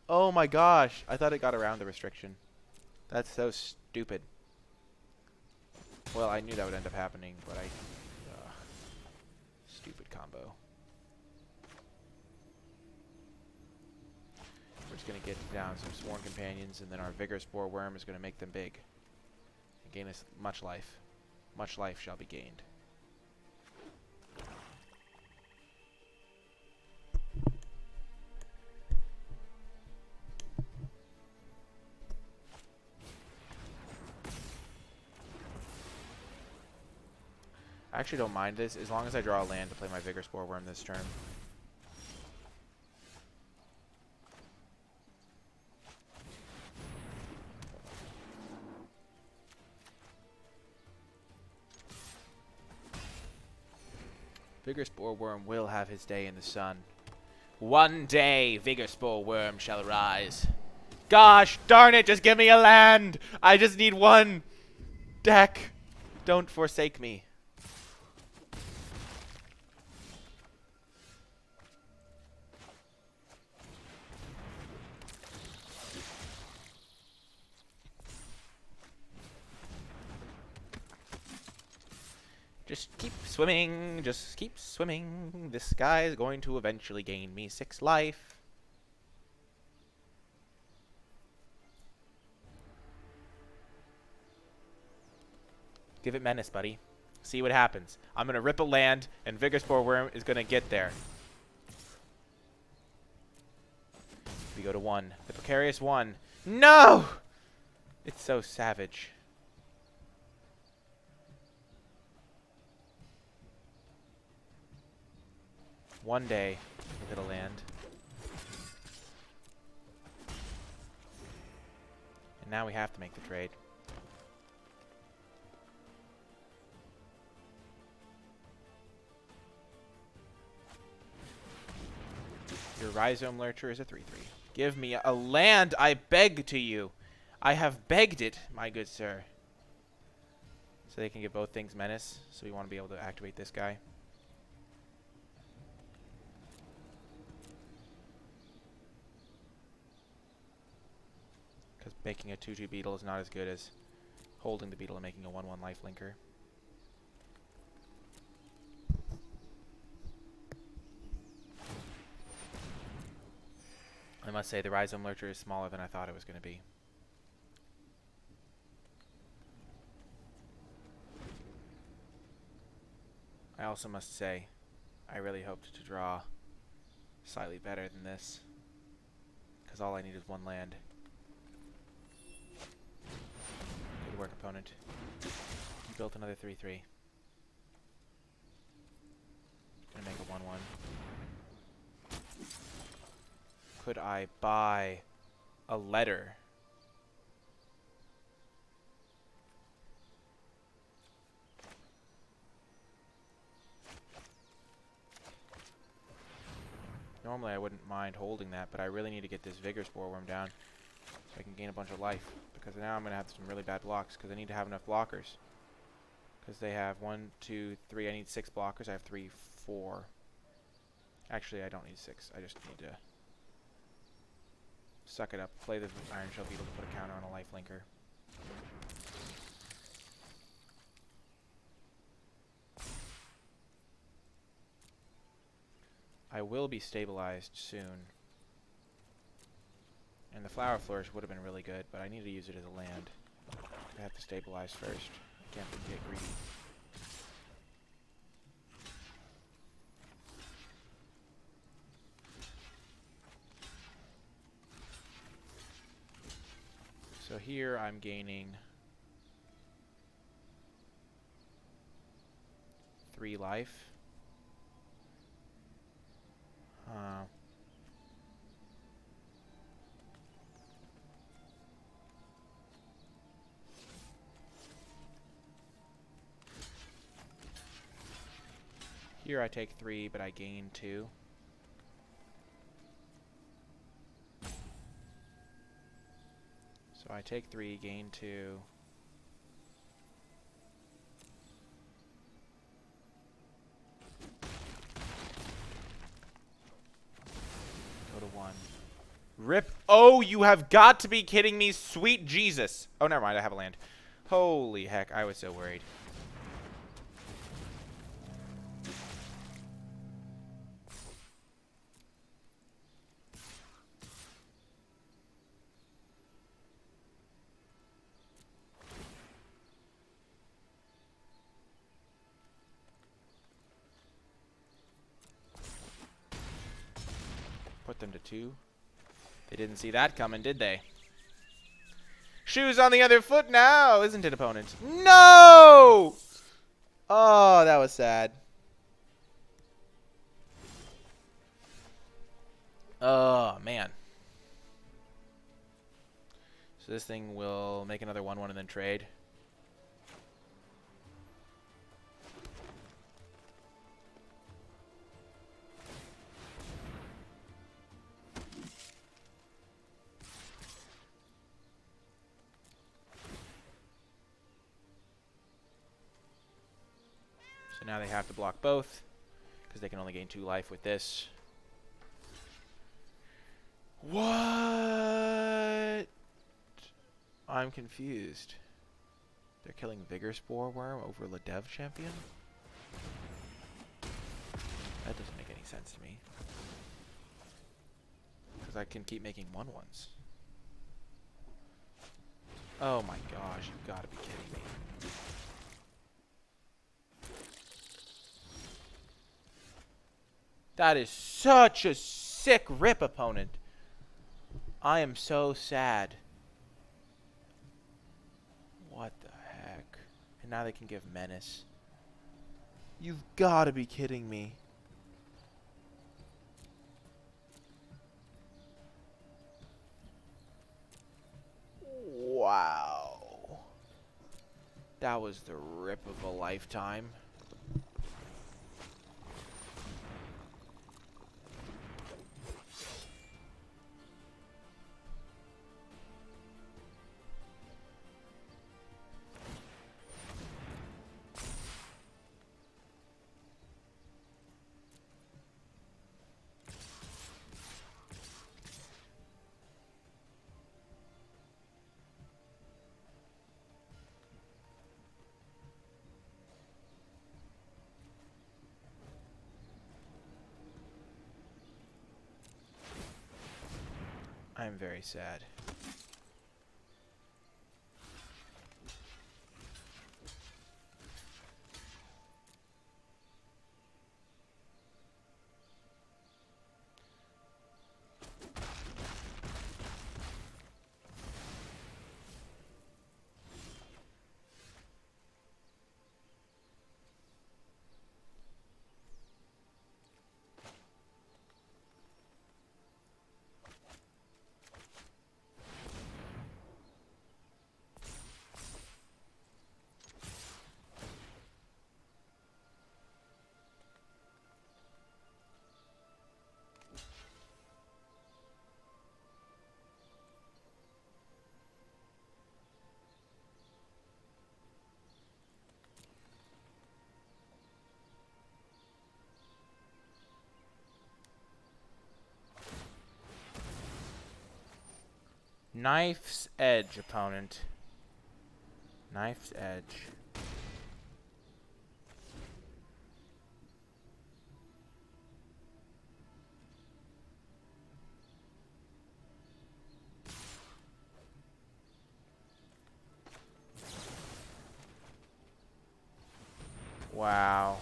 [SPEAKER 2] Oh my gosh. I thought it got around the restriction. That's so stupid. Well, I knew that would end up happening, but stupid combo. We're just going to get down some Sworn Companions, and then our Vigor Spore Worm is going to make them big. And gain us much life. Much life shall be gained. I actually don't mind this, as long as I draw a land to play my Vigor Spore Worm this turn. Vigor Spore Worm will have his day in the sun. One day, Vigor Spore Worm shall rise. Gosh darn it, just give me a land! I just need one deck. Don't forsake me. Just keep swimming. Just keep swimming. This guy is going to eventually gain me 6 life. Give it menace, buddy. See what happens. I'm going to rip a land, and Vigor Spore Worm is going to get there. We go to 1. The precarious 1. No! It's so savage. One day, we'll hit a land. And now we have to make the trade. Your Rhizome Lurcher is a 3/3. Give me a land, I beg to you. I have begged it, my good sir. So they can get both things menace. So we want to be able to activate this guy. Because making a 2/2 beetle is not as good as holding the beetle and making a 1/1 life linker. I must say the Rhizome Lurcher is smaller than I thought it was going to be. I also must say, I really hoped to draw slightly better than this. Because all I need is 1 land. Good work, opponent. You built another 3/3. Gonna make a 1/1. Could I buy a letter? Normally I wouldn't mind holding that, but I really need to get this Vigor Spore Worm down so I can gain a bunch of life. Because now I'm going to have some really bad blocks because I need to have enough blockers. Because they have 1, 2, 3. I need 6 blockers. I have 3, 4. Actually, I don't need 6. I just need to suck it up. Play the Iron Shell Beetle to put a counter on a life linker. I will be stabilized soon. And the Flower Flourish would have been really good, but I need to use it as a land. I have to stabilize first. I can't get greedy. So here I'm gaining 3 life. Here I take 3, but I gain 2. So I take 3, gain 2. Go to 1. Rip. Oh, you have got to be kidding me, sweet Jesus. Oh, never mind, I have a land. Holy heck, I was so worried. Put them to 2. They didn't see that coming, did they? Shoes on the other foot now, isn't it, opponent? No! Oh, that was sad. Oh, man. So this thing will make another 1/1 and then trade. So now they have to block both, because they can only gain 2 life with this. What? I'm confused. They're killing Vigor Spore Worm over Ladev Champion? That doesn't make any sense to me. Because I can keep making 1/1s. Oh my gosh, you've got to be kidding me. That is such a sick rip, opponent. I am so sad. What the heck? And now they can give Menace. You've got to be kidding me. Wow. That was the rip of a lifetime. I'm very sad. Knife's Edge, opponent. Knife's Edge. Wow.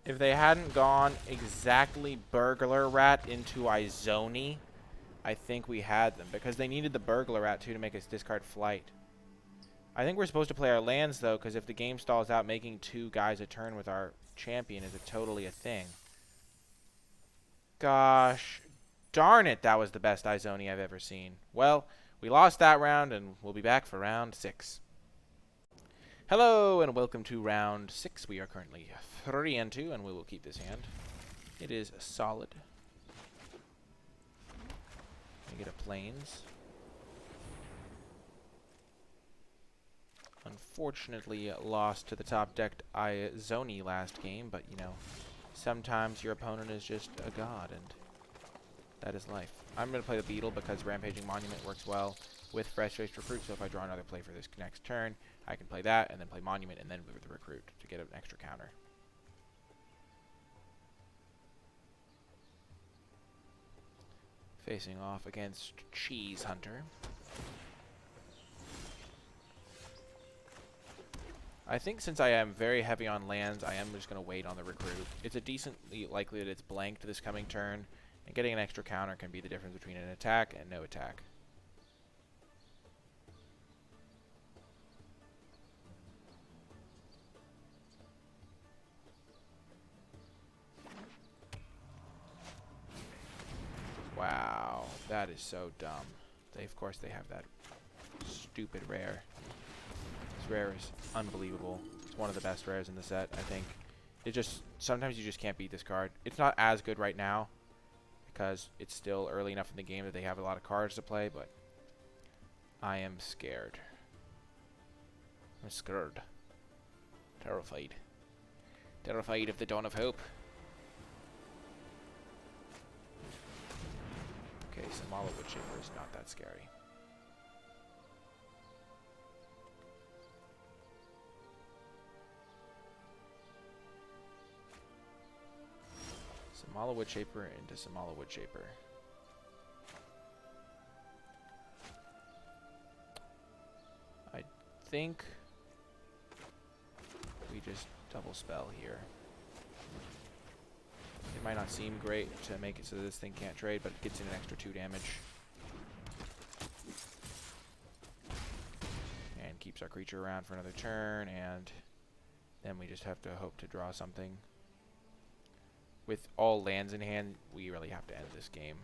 [SPEAKER 2] If they hadn't gone exactly Burglar Rat into Izoni, I think we had them. Because they needed the Burglar Rat, too, to make us discard Flight. I think we're supposed to play our lands, though, because if the game stalls out, making 2 guys a turn with our champion is totally a thing. Gosh. Darn it, that was the best Izoni I've ever seen. Well, we lost that round, and we'll be back for round 6. Hello, and welcome to round 6. We are currently 3-2, and we will keep this hand. It is solid. We get a Plains. Unfortunately, lost to the top-decked Izoni last game, but, you know, sometimes your opponent is just a god, and that is life. I'm going to play the Beetle because Rampaging Monument works well with Fresh-Faced Recruit, so if I draw another play for this next turn, I can play that, and then play Monument, and then move the Recruit to get an extra counter. Facing off against Cheese Hunter. I think since I am very heavy on lands, I am just going to wait on the Recruit. It's a decently likely that it's blanked this coming turn, and getting an extra counter can be the difference between an attack and no attack. Wow, that is so dumb. Of course they have that stupid rare. This rare is unbelievable. It's one of the best rares in the set, I think. Sometimes you just can't beat this card. It's not as good right now, because it's still early enough in the game that they have a lot of cards to play, but I am scared. I'm scared. Terrified. Terrified of the dawn of hope. Okay, Samala Woodchipper is not that scary. Samala Woodshaper into Samala Woodshaper. I think we just double spell here. It might not seem great to make it so this thing can't trade, but it gets in an extra 2 damage. And keeps our creature around for another turn, and then we just have to hope to draw something. With all lands in hand, we really have to end this game.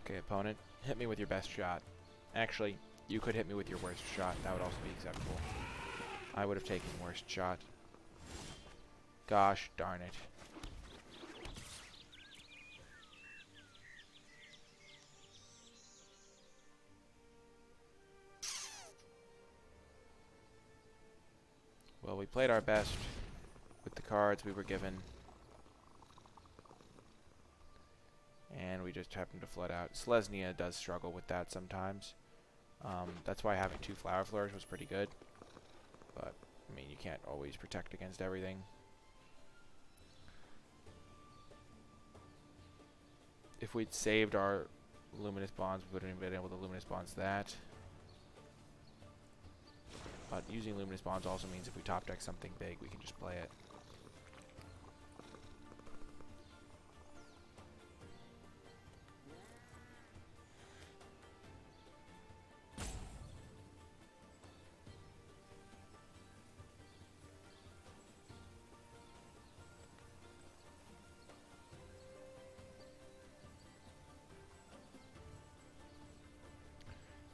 [SPEAKER 2] Okay, opponent, hit me with your best shot. Actually, you could hit me with your worst shot. That would also be acceptable. I would have taken worst shot. Gosh darn it. Well, we played our best with the cards we were given. And we just happened to flood out. Selesnya does struggle with that sometimes. That's why having 2 Flower Flourish was pretty good. But, I mean, you can't always protect against everything. If we'd saved our Luminous Bonds, we wouldn't have been able to Luminous Bonds that. But using Luminous Bonds also means if we top deck something big, we can just play it.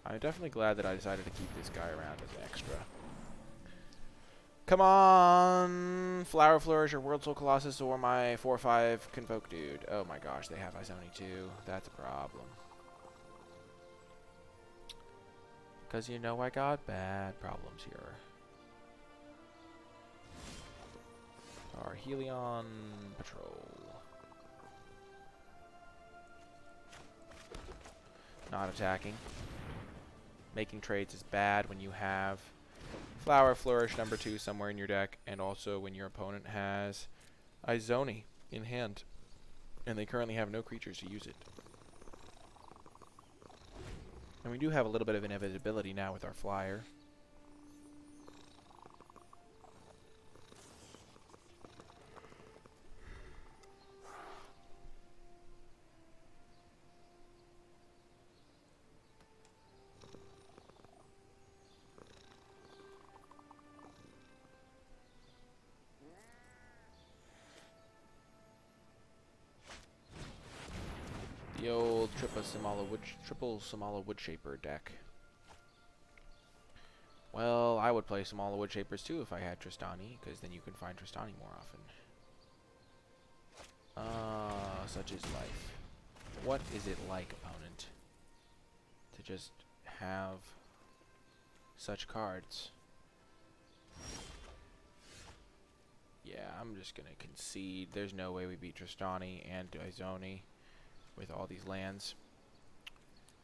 [SPEAKER 2] I'm definitely glad that I decided to keep this guy around as an extra. Come on! Flower Flourish or World Soul Colossus or my 4/5 Convoke dude. Oh my gosh, they have Izoni too. That's a problem. Because you know I got bad problems here. Our Helion Patrol. Not attacking. Making trades is bad when you have Flower Flourish #2 somewhere in your deck, and also when your opponent has Izoni in hand, and they currently have no creatures to use it. And we do have a little bit of inevitability now with our flyer. The old triple Samala Woodshaper deck. Well, I would play Samala Woodshapers too if I had Tristani, because then you can find Tristani more often. Such is life. What is it like, opponent, to just have such cards? Yeah, I'm just gonna concede. There's no way we beat Tristani and Izoni with all these lands.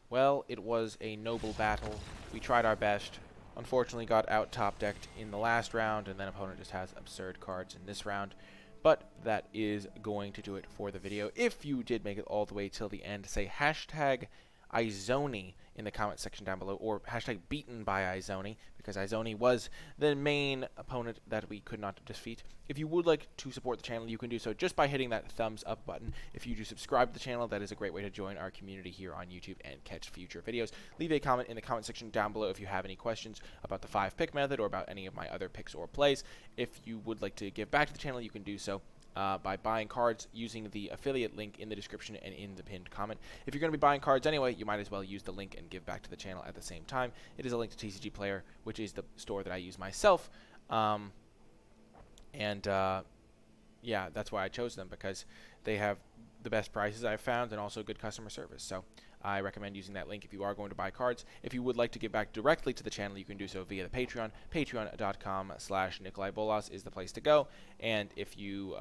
[SPEAKER 2] Well, it was a noble battle. We tried our best. Unfortunately got out top decked in the last round, and then opponent just has absurd cards in this round. But that is going to do it for the video. If you did make it all the way till the end, say hashtag Izoni in the comment section down below, or hashtag beaten by Izoni, because Izoni was the main opponent that we could not defeat. If you would like to support the channel, you can do so just by hitting that thumbs up button. If you do subscribe to the channel, that is a great way to join our community here on YouTube and catch future videos. Leave a comment in the comment section down below if you have any questions about the 5-pick method or about any of my other picks or plays. If you would like to give back to the channel, you can do so by buying cards using the affiliate link in the description and in the pinned comment. If you're going to be buying cards anyway, you might as well use the link and give back to the channel at the same time. It is a link to TCG Player, which is the store that I use myself. Yeah, that's why I chose them, because they have the best prices I've found and also good customer service. So I recommend using that link if you are going to buy cards. If you would like to give back directly to the channel, you can do so via the Patreon. Patreon.com/NicolaiBolas is the place to go. And if you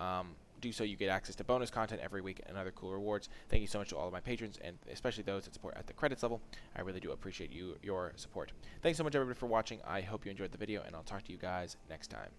[SPEAKER 2] do so, you get access to bonus content every week and other cool rewards. Thank you so much to all of my patrons, and especially those that support at the credits level. I really do appreciate your support. Thanks so much, everybody, for watching. I hope you enjoyed the video, and I'll talk to you guys next time.